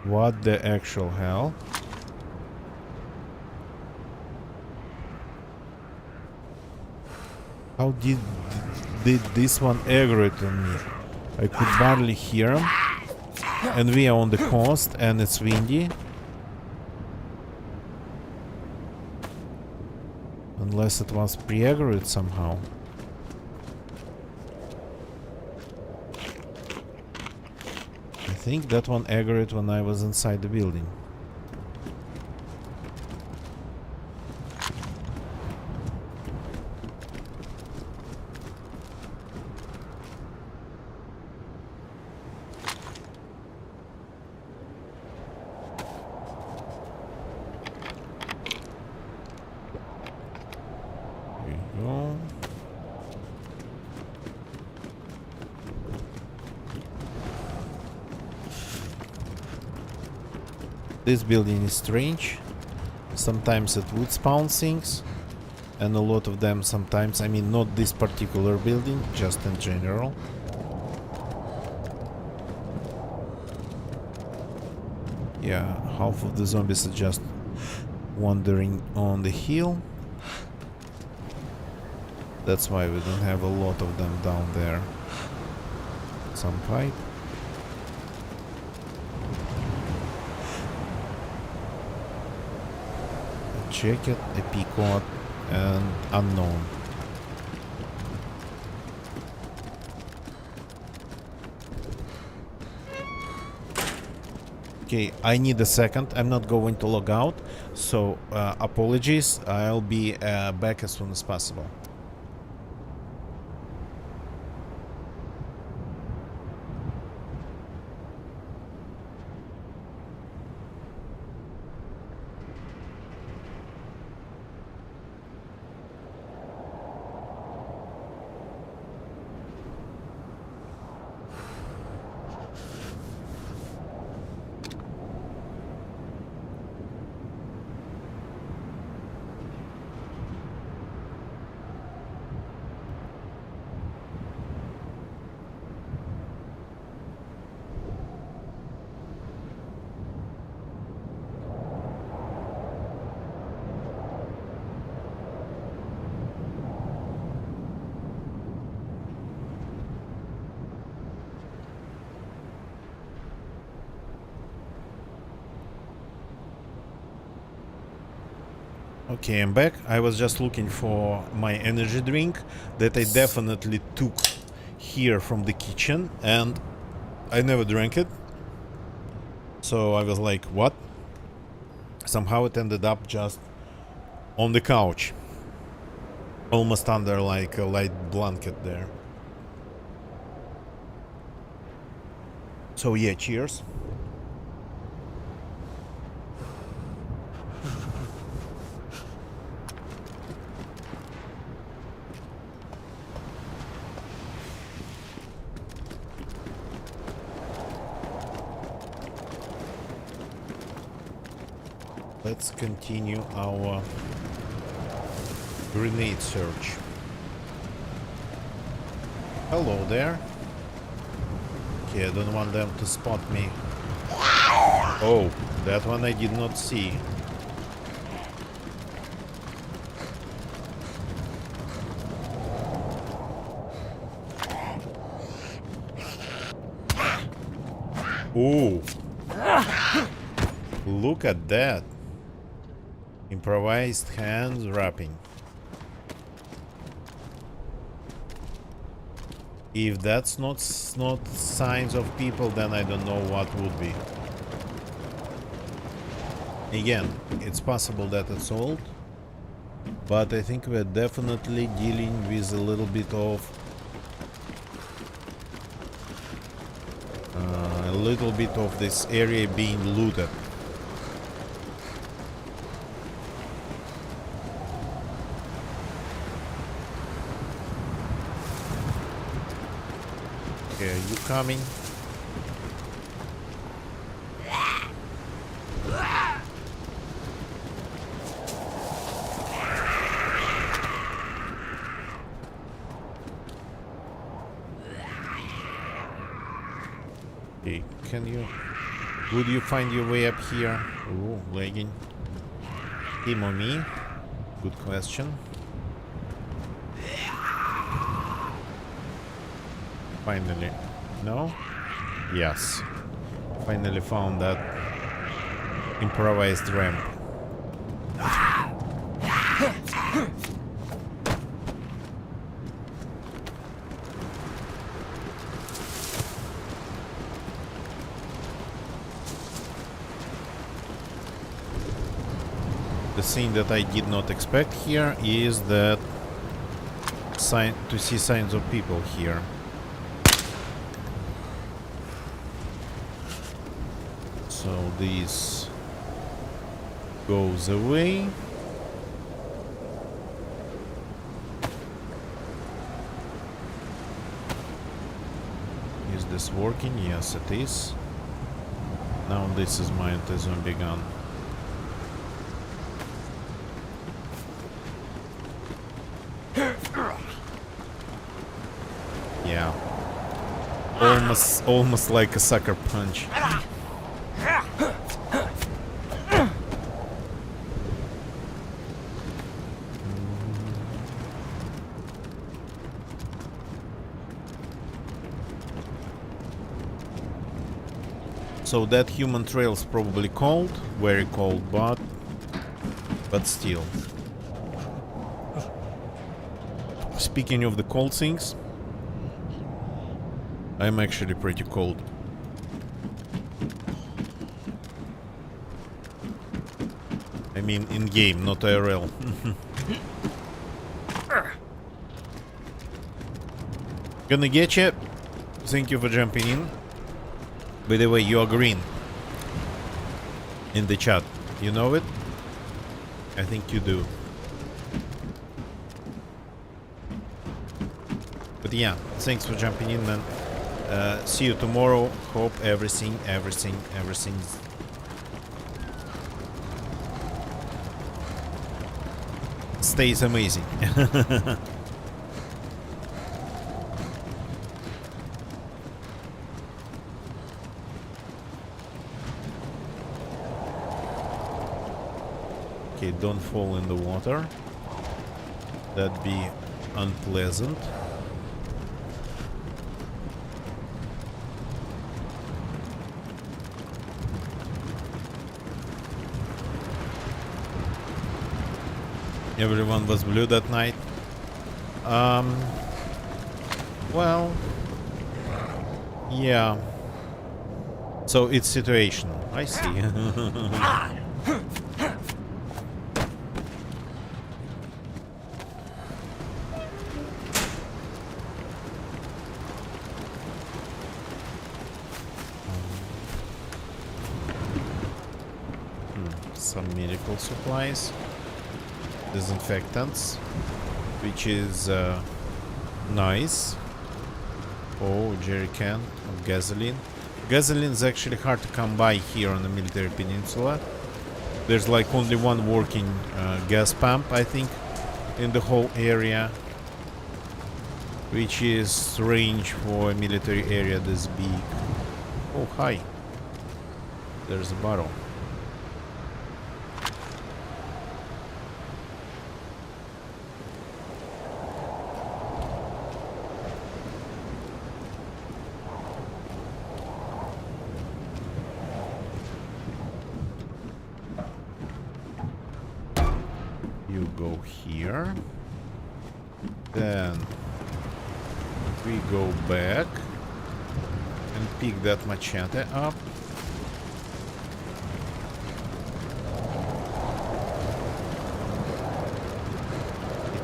A: What the actual hell? How did this one aggravate on me? I could barely hear him. And we are on the coast and it's windy. Unless it was pre-aggravated somehow. I think that one aggravated when I was inside the building. There you go. This building is strange. Sometimes it would spawn things, and a lot of them sometimes, I mean not this particular building, just in general. Yeah, half of the zombies are just wandering on the hill. That's why we don't have a lot of them down there. Some pipe. Check it, a peacock, and unknown. Okay, I need a second. I'm not going to log out, so apologies. I'll be back as soon as possible. Okay, I'm back. I was just looking for my energy drink that I definitely took here from the kitchen, and I never drank it. So I was like, what? Somehow it ended up just on the couch. Almost under like a light blanket there. So yeah, cheers. Let's continue our grenade search. Hello there. Okay, I don't want them to spot me. Oh, that one I did not see. Ooh. Look at that. Improvised hands wrapping. If that's not signs of people, then I don't know what would be. Again, it's possible that it's old, but I think we're definitely dealing with a little bit of this area being looted. Okay, are you coming? Okay, would you find your way up here? Ooh, lagging. Him or me? Good question. Finally. No? Yes. Finally found that improvised ramp. The thing that I did not expect here is that to see signs of people here. So this goes away. Is this working? Yes, it is. Now this is my anti-zombie gun. Yeah. Almost like a sucker punch. So that human trail's probably cold, very cold, but still. Speaking of the cold things, I'm actually pretty cold. I mean in game, not IRL. Gonna get you. Thank you for jumping in. By the way, you are green in the chat. You know it? I think you do. But yeah, thanks for jumping in, man. See you tomorrow. Hope everything stays amazing. Okay, don't fall in the water. That'd be unpleasant. Everyone was blue that night. Well, yeah. So it's situational. I see. Some medical supplies. Disinfectants, which is nice. Oh, jerry can of gasoline. Gasoline is actually hard to come by here on the military peninsula. There's like only one working gas pump, I think, in the whole area, which is strange for a military area this big. Oh, hi. There's a bottle. You go here, then we go back and pick that machete up.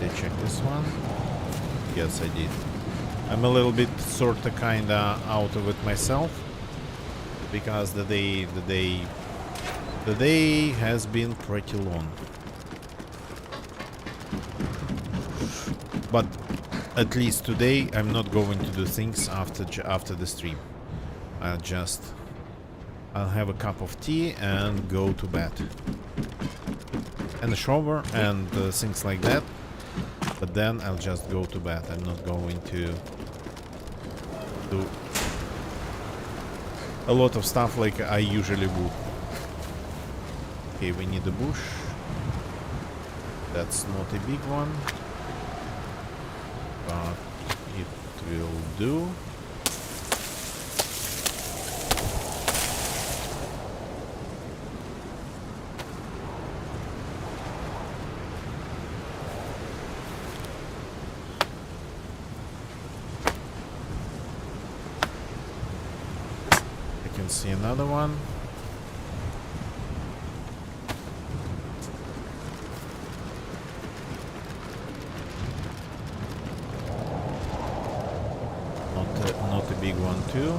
A: Did I check this one? Yes, I did. I'm a little bit sorta kinda out of it myself because the day has been pretty long. But at least today I'm not going to do things after the stream. I'll have a cup of tea and go to bed. And a shower and things like that. But then I'll just go to bed. I'm not going to do a lot of stuff like I usually would. Okay, we need a bush. That's not a big one, but it will do. I can see another one. Not a big one too.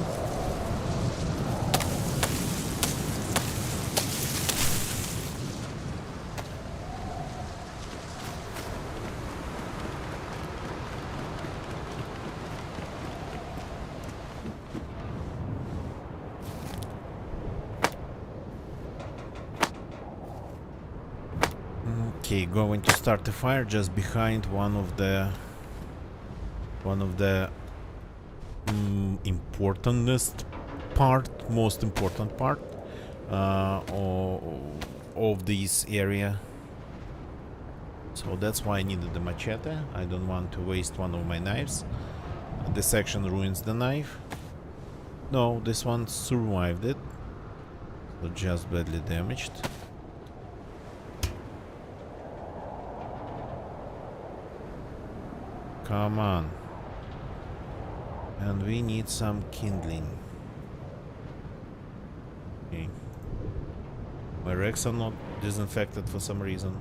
A: Okay, going to start a fire just behind one of the most important part of this area. So that's why I needed the machete. I don't want to waste one of my knives. This section ruins the knife. No, this one survived it. So just badly damaged. Come on. And we need some kindling. Okay. My racks are not disinfected for some reason.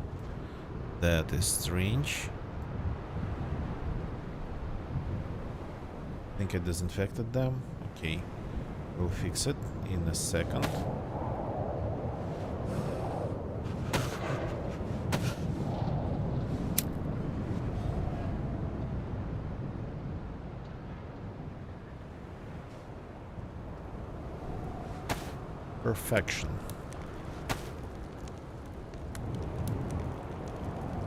A: That is strange. I think I disinfected them. Okay. We'll fix it in a second. Perfection.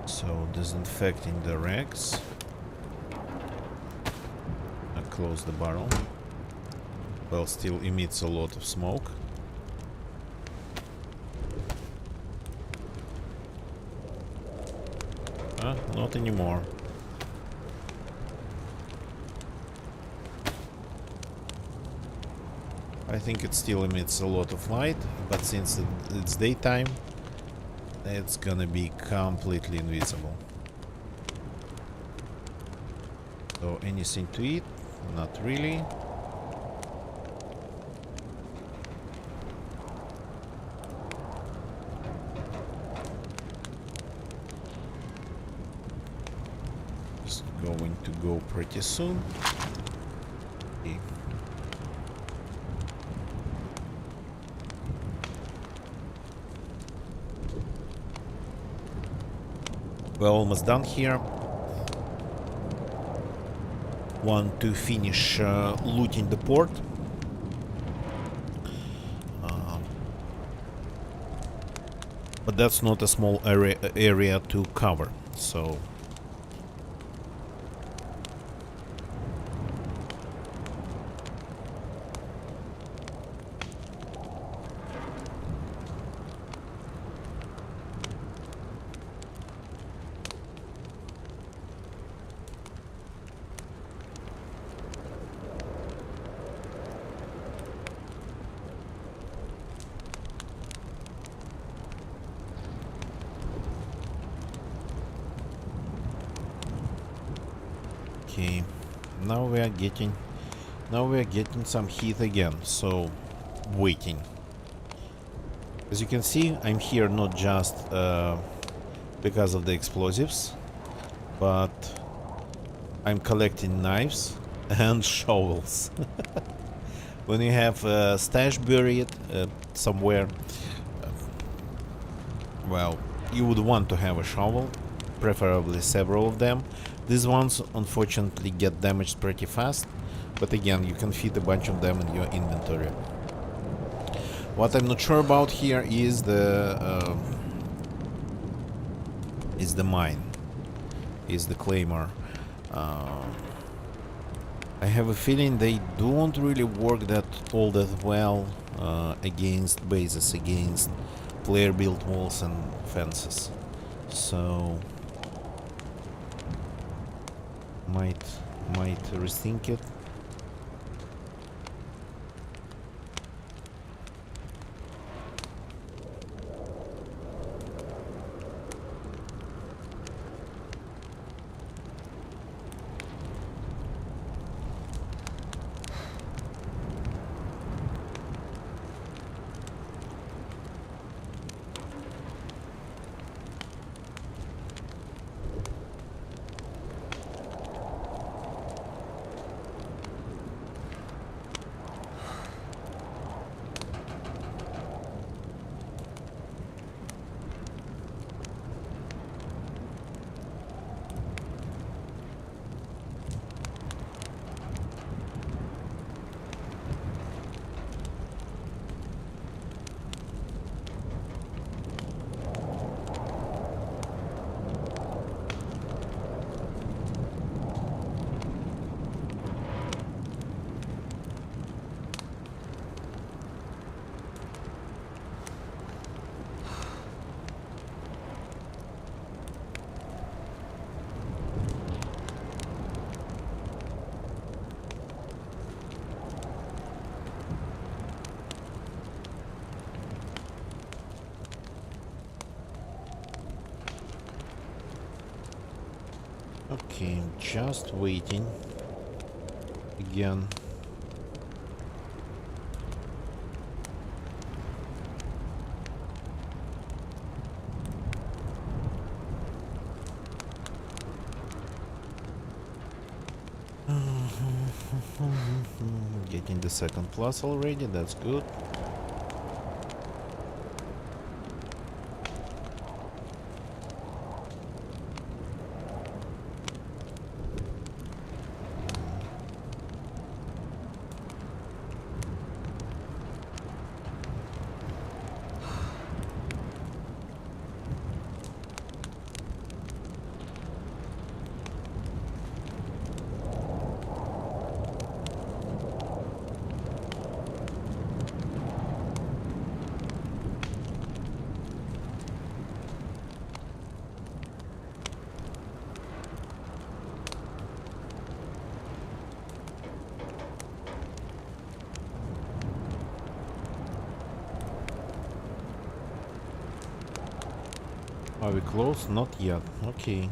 A: So disinfecting the racks. I close the barrel. Well, still emits a lot of smoke. Not anymore. I think it still emits a lot of light, but since it's daytime, it's gonna be completely invisible. So anything to eat? Not really. It's going to go pretty soon. Okay. We're almost done here. Want to finish looting the port. But that's not a small area to cover, so... Okay, now we are getting some heat again, so waiting. As you can see, I'm here not just because of the explosives, but I'm collecting knives and shovels. When you have a stash buried somewhere, well, you would want to have a shovel, preferably several of them. These ones unfortunately get damaged pretty fast, but again, you can fit a bunch of them in your inventory. What I'm not sure about here is the mine, is the claymore. I have a feeling they don't really work all that well against bases, against player-built walls and fences. So might rethink it. Okay, I'm just waiting again. Getting the second plus already, that's good. Are we close? Not yet. Okay.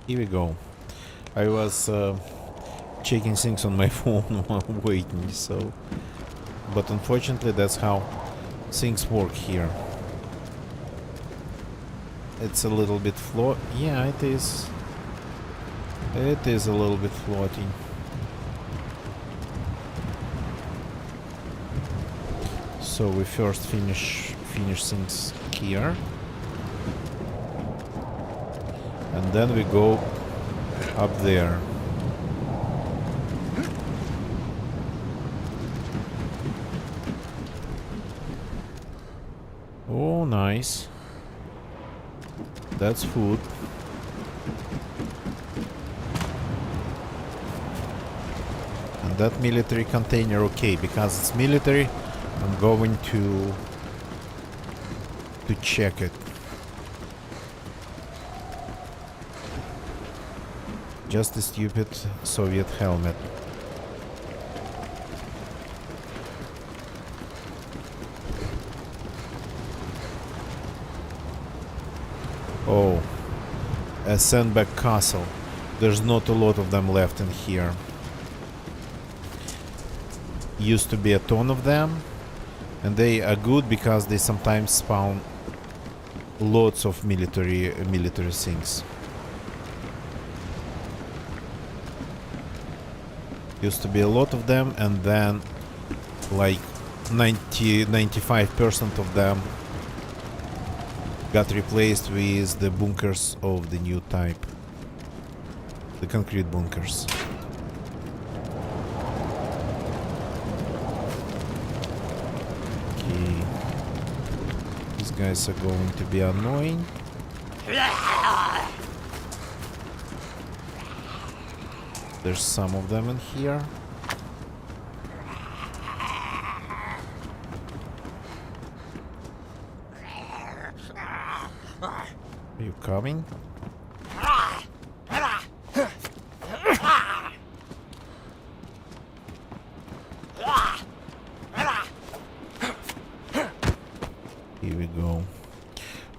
A: Here we go. I was checking things on my phone while waiting, so... But unfortunately, that's how things work here. It's a little bit yeah, it is. It is a little bit floating. So we first finish things here. And then we go up there. Oh, nice. That's food. And that military container, okay, because it's military, I'm going to check it. Just a stupid Soviet helmet. Oh, a sandbag castle. There's not a lot of them left in here. Used to be a ton of them, and they are good because they sometimes spawn lots of military things. Used to be a lot of them, and then like 95% of them got replaced with the bunkers of the new type. The concrete bunkers. Okay. These guys are going to be annoying. There's some of them in here. Are you coming? Here we go.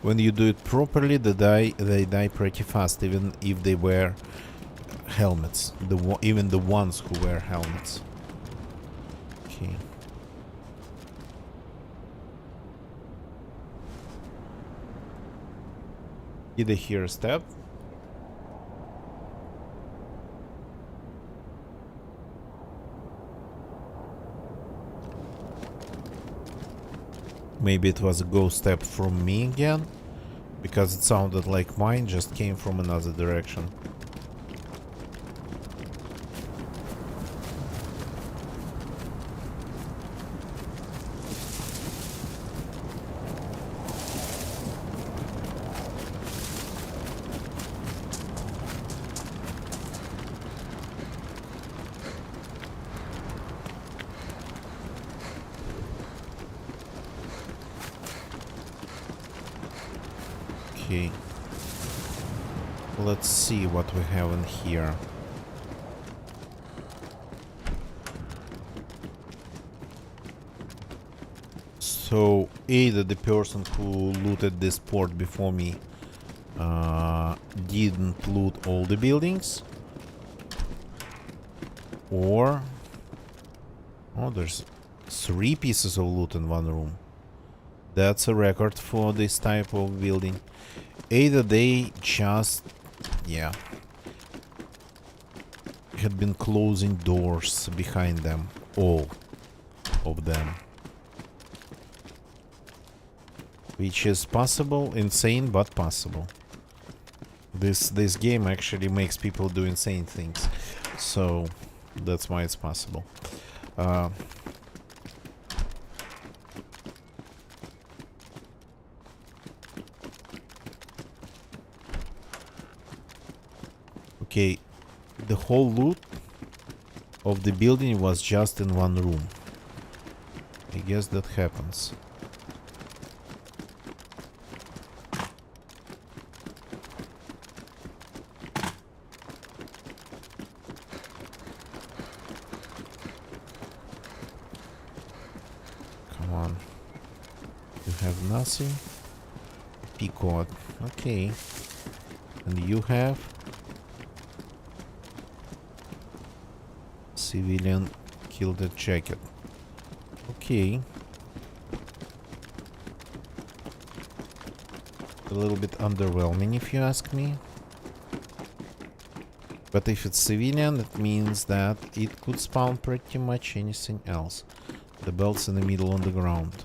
A: When you do it properly, they die pretty fast, even if they wear helmets. Even the ones who wear helmets. Okay. Did I hear a step? Maybe it was a ghost step from me again, because it sounded like mine just came from another direction. Okay. Let's see what we have in here. So, either the person who looted this port before me didn't loot all the buildings, or... Oh, there's 3 pieces of loot in one room. That's a record for this type of building. Either they just, yeah, had been closing doors behind them, all of them. Which is possible, insane, but possible. This game actually makes people do insane things, so that's why it's possible. Okay, the whole loot of the building was just in one room. I guess that happens. Come on. You have nothing? Peacock. Okay. And you have? Civilian killed a jacket. Okay. A little bit underwhelming if you ask me. But if it's civilian, it means that it could spawn pretty much anything else. The belt's in the middle on the ground.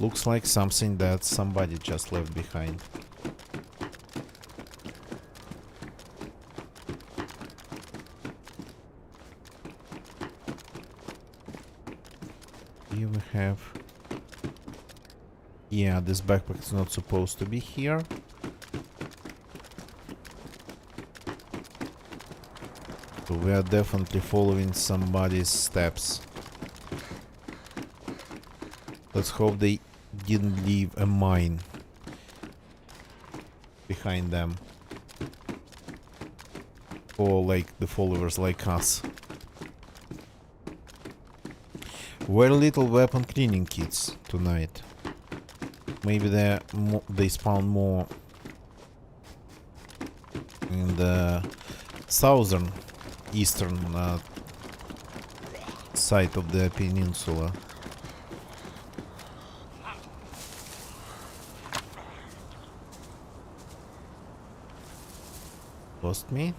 A: Looks like something that somebody just left behind. Here we have... Yeah, this backpack is not supposed to be here. So we are definitely following somebody's steps. Let's hope they didn't leave a mine behind them. Or like the followers like us. Very little weapon cleaning kits tonight. Maybe they spawn more in the southern eastern side of the peninsula. Lost me?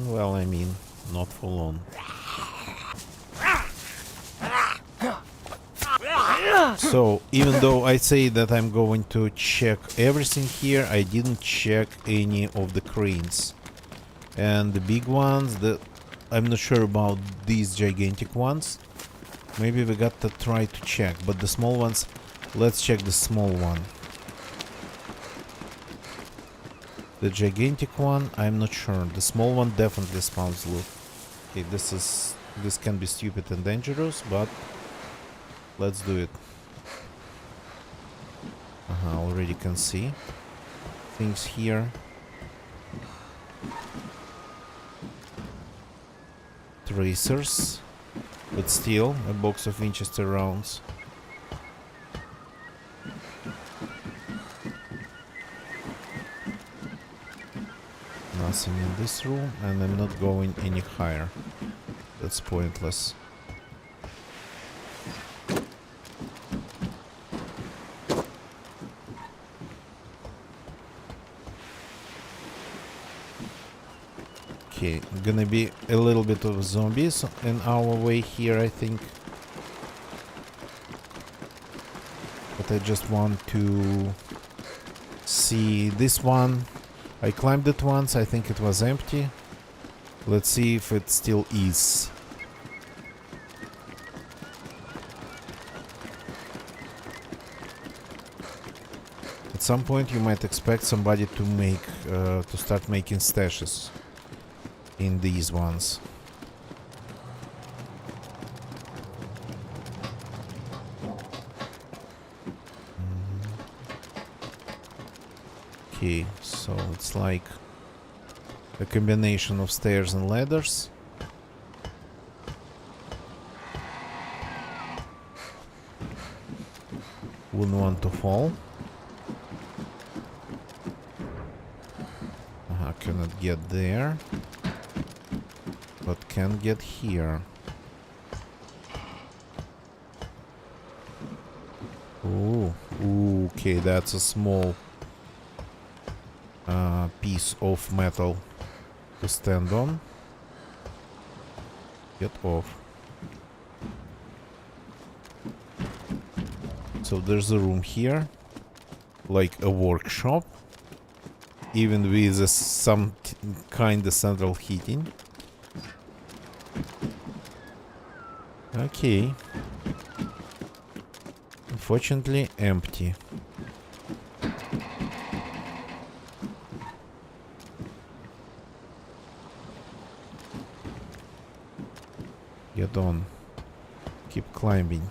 A: Well, I mean, not for long. So, even though I say that I'm going to check everything here, I didn't check any of the cranes. And the big ones, I'm not sure about these gigantic ones. Maybe we got to try to check, but the small ones, let's check the small one. The gigantic one, I'm not sure. The small one definitely spawns loot. Okay, this can be stupid and dangerous, but let's do it. Already can see things here. Tracers, but still a box of Winchester rounds. Nothing in this room, and I'm not going any higher. That's pointless. Okay, gonna be a little bit of zombies in our way here, I think. But I just want to see this one. I climbed it once, I think it was empty. Let's see if it still is. At some point you might expect somebody to start making stashes in these ones. Okay, so it's like a combination of stairs and ladders. Wouldn't want to fall. Cannot get there, but can get here. Ooh, okay, that's a small piece of metal to stand on. Get off. So there's a room here, like a workshop, even with some kind of central heating. Okay. Unfortunately, empty. Get on. Keep climbing.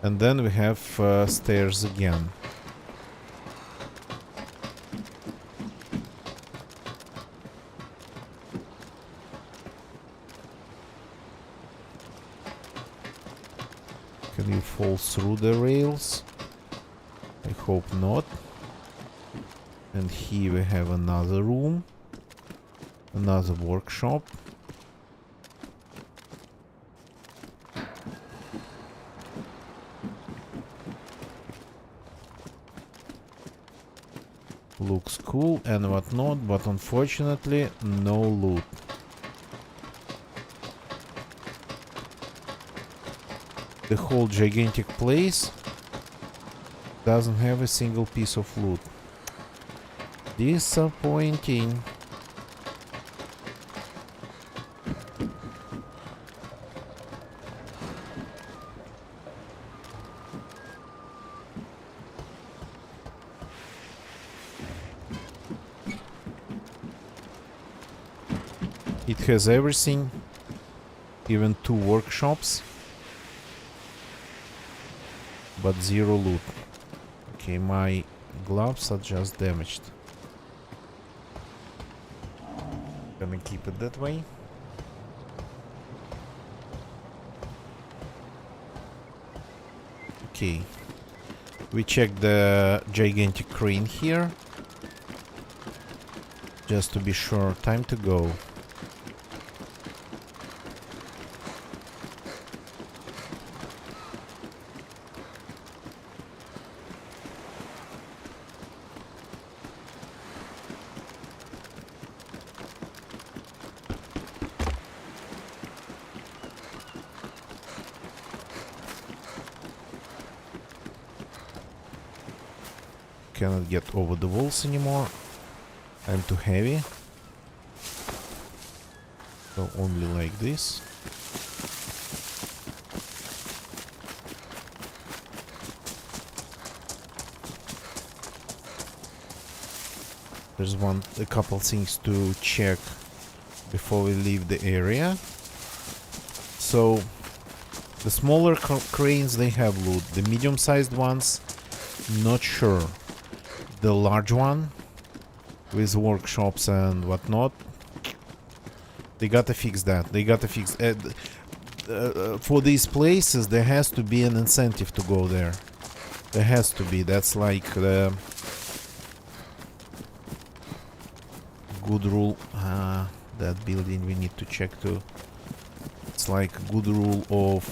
A: And then we have stairs again. Can you fall through the rails? I hope not. And here we have another room. Another workshop. Looks cool and whatnot, but unfortunately no loot. The whole gigantic place doesn't have a single piece of loot. Disappointing. It has everything, even 2 workshops, but 0 loot. Okay, my gloves are just damaged. Gonna keep it that way. Okay, We check the gigantic crane here. Just to be sure. Time to go. Cannot get over the walls anymore. I'm too heavy. So only like this. There's a couple things to check before we leave the area. So the smaller cranes, they have loot. The medium-sized ones, not sure. The large one with workshops and whatnot, they gotta fix that. They gotta fix for these places. There has to be an incentive to go there. There has to be. That's like the good rule. That building we need to check too. It's like a good rule of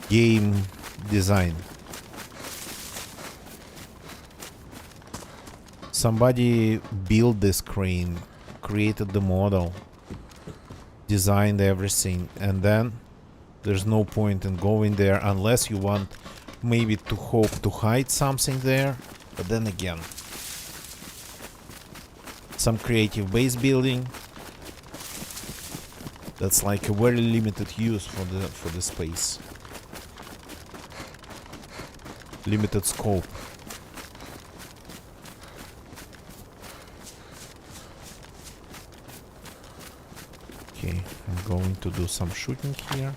A: game design. Somebody built this crane, created the model, designed everything, and then there's no point in going there unless you want maybe to hope to hide something there. But then again, some creative base building, that's like a very limited use for the space. Limited scope. Okay, I'm going to do some shooting here.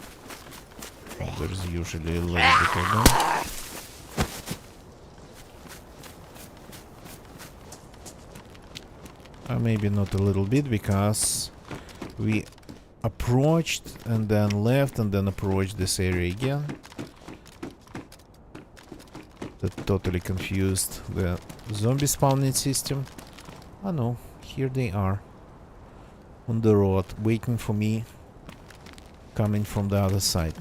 A: There's usually a little bit of them. Maybe not a little bit, because we approached and then left and then approached this area again. That totally confused the zombie spawning system. Oh no, here they are. On the road, waiting for me, coming from the other side.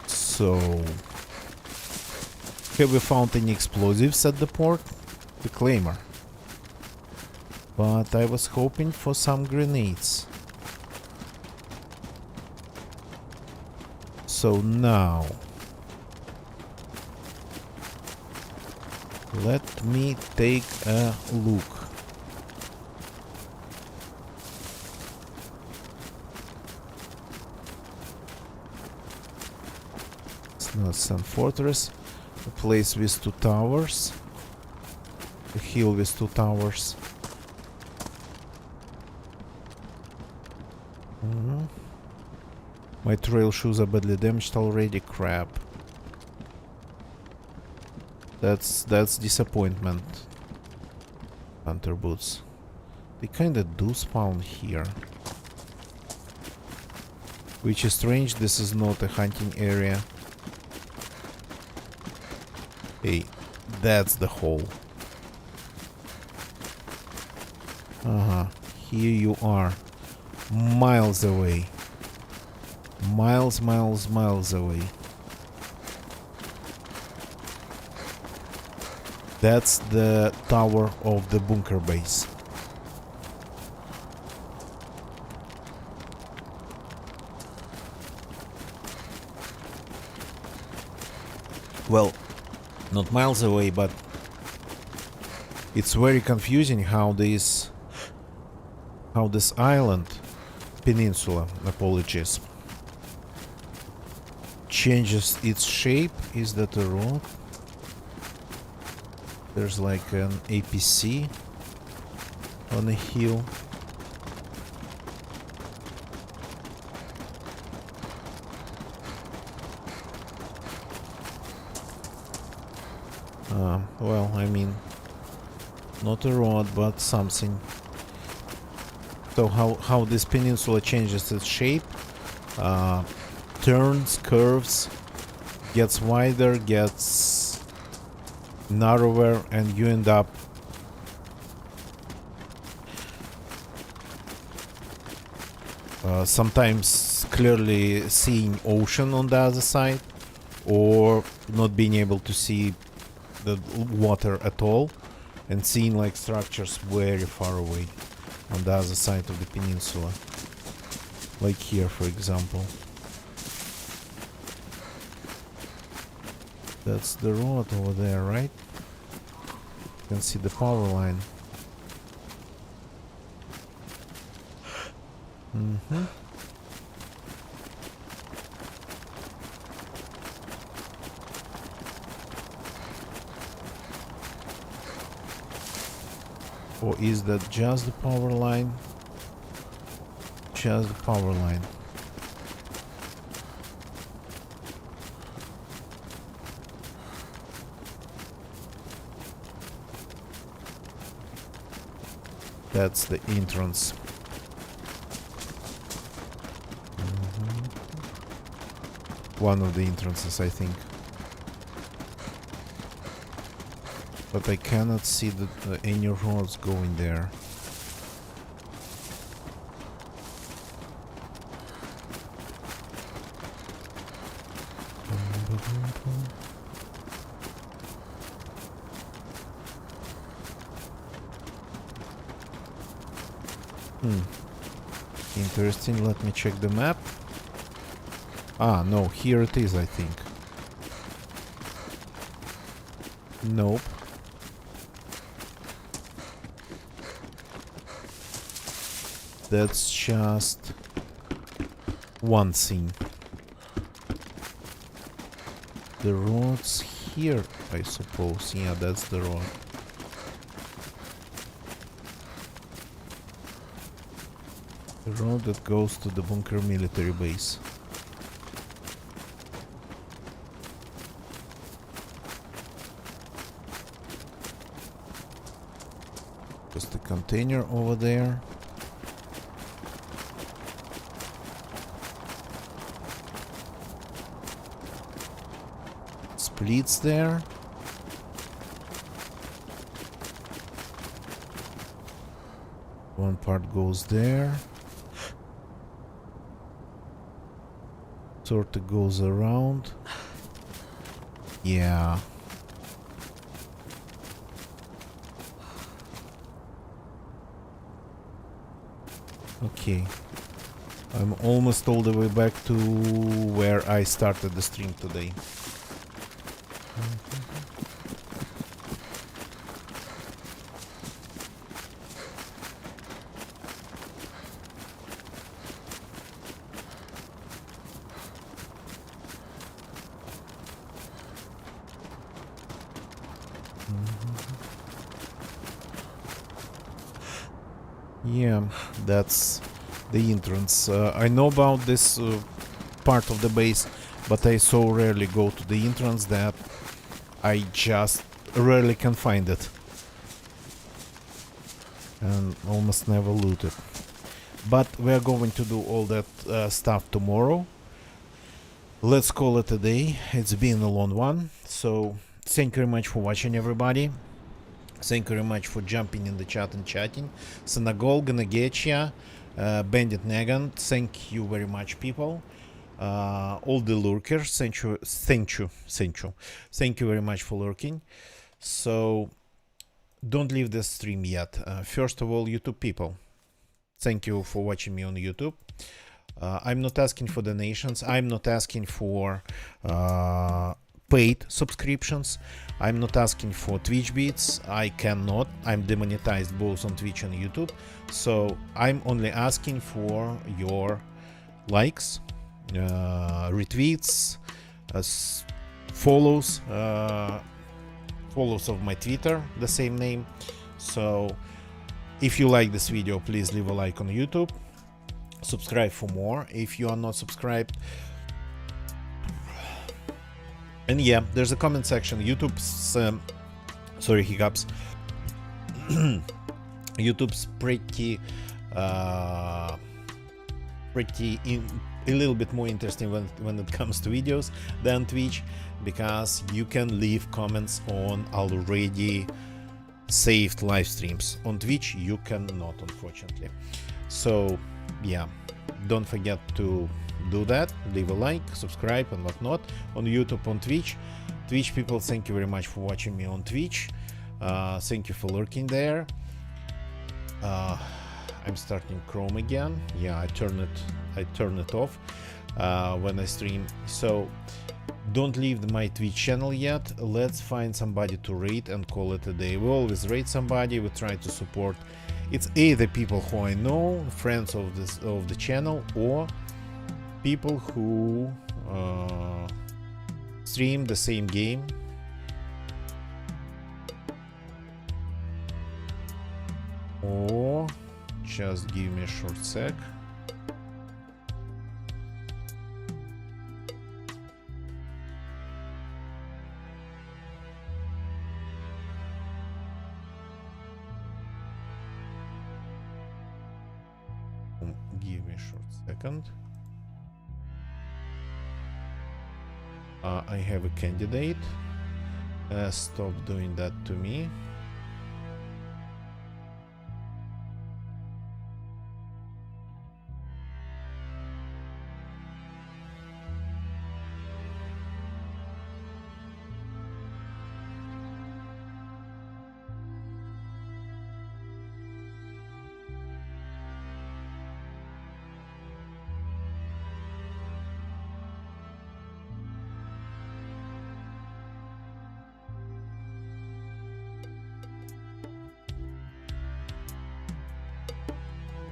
A: So, have we found any explosives at the port? The Claimer. But I was hoping for some grenades. So now, let me take a look. It's not some fortress. A place with 2 towers. A hill with 2 towers. My trail shoes are badly damaged already. Crap. That's disappointment. Hunter boots. They kinda do spawn here. Which is strange, this is not a hunting area. Hey, that's the hole. Here you are. Miles away. Miles away. That's the tower of the bunker base. Well, not miles away, but it's very confusing how this island, peninsula, apologies, changes its shape. Is that a road? There's like an APC on a hill. Well, I mean, not a road, but something. So how this peninsula changes its shape, turns, curves, gets wider, gets narrower, and you end up sometimes clearly seeing ocean on the other side, or not being able to see the water at all, and seeing like structures very far away on the other side of the peninsula, like here for example. That's the road over there, right? You can see the power line. Or is that just the power line? Just the power line. That's the entrance. One of the entrances, I think. But I cannot see any roads going there. Interesting, let me check the map. Ah, no, here it is, I think. Nope. That's just one thing. The road's here, I suppose. Yeah, that's the road. The road that goes to the bunker military base. Just a container over there. Splits there. One part goes there. Sort of goes around. Yeah. Okay. I'm almost all the way back to where I started the stream today. Yeah, that's the entrance. I know about this part of the base, but I so rarely go to the entrance that I just rarely can find it. And almost never loot it. But we're going to do all that stuff tomorrow. Let's call it a day. It's been a long one. So thank you very much for watching, everybody. Thank you very much for jumping in the chat and chatting. Sanagol, gonna get ya. Bandit Negan, thank you very much, people. All the lurkers, thank you very much for lurking. So don't leave the stream yet. First of all, YouTube people, thank you for watching me on YouTube. I'm not asking for donations. I'm not asking for paid subscriptions. I'm not asking for Twitch beats. I cannot. I'm demonetized both on Twitch and YouTube. So I'm only asking for your likes, retweets, follows, follows of my Twitter, the same name. So if you like this video, please leave a like on YouTube. Subscribe for more if you are not subscribed. And yeah, there's a comment section. YouTube's sorry, hiccups. YouTube's pretty a little bit more interesting when it comes to videos than Twitch, because you can leave comments on already saved live streams. On Twitch you cannot, unfortunately. So yeah, don't forget to do that. Leave a like, subscribe and whatnot on YouTube, on Twitch. Twitch people, thank you very much for watching me on Twitch. Thank you for lurking there. I'm starting Chrome again. Yeah, I turn it off when I stream. So don't leave my Twitch channel yet. Let's find somebody to rate and call it a day. We always rate somebody. We try to support. It's either people who I know, friends of the channel, or people who stream the same game. Or just give me a short sec. Give me a short second. I have a candidate. Stop doing that to me.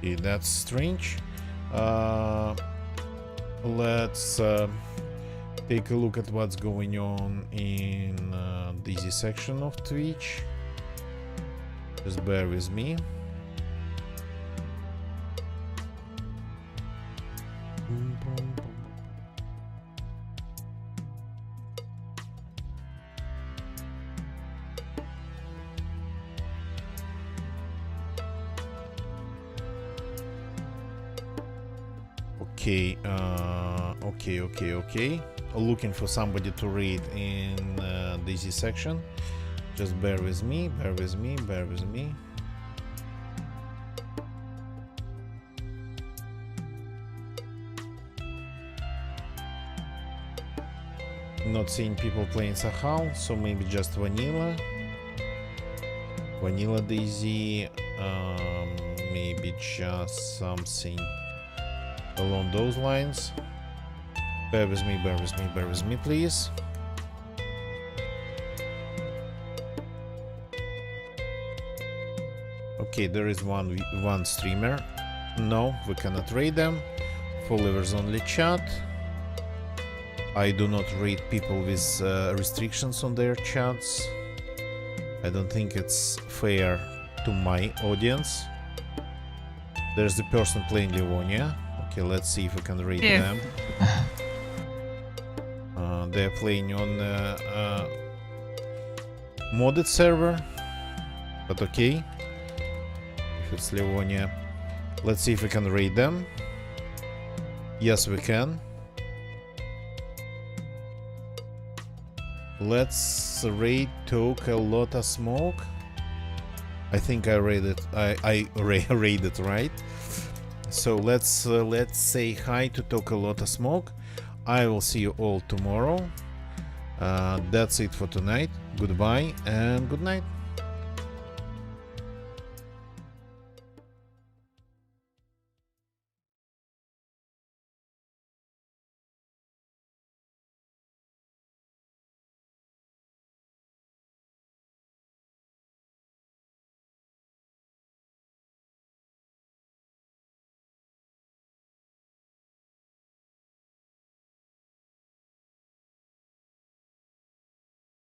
A: Okay, that's strange. Let's take a look at what's going on in the easy section of Twitch. Just bear with me. Okay. Looking for somebody to read in the easy section. Just bear with me. Not seeing people playing Sakhal, so maybe just vanilla Daisy, maybe just something along those lines. Bear with me, please. Okay, there is one streamer. No, we cannot raid them. Followers only chat. I do not raid people with restrictions on their chats. I don't think it's fair to my audience. There's the person playing Livonia. Okay, let's see if we can raid them. They're playing on modded server, but okay. If it's Livonia, let's see if we can raid them. Yes, we can. Let's raid Toka Lotta Smoke. I think I raided. I raided right. So let's say hi to Toka Lotta Smoke. I will see you all tomorrow. That's it for tonight. Goodbye and good night.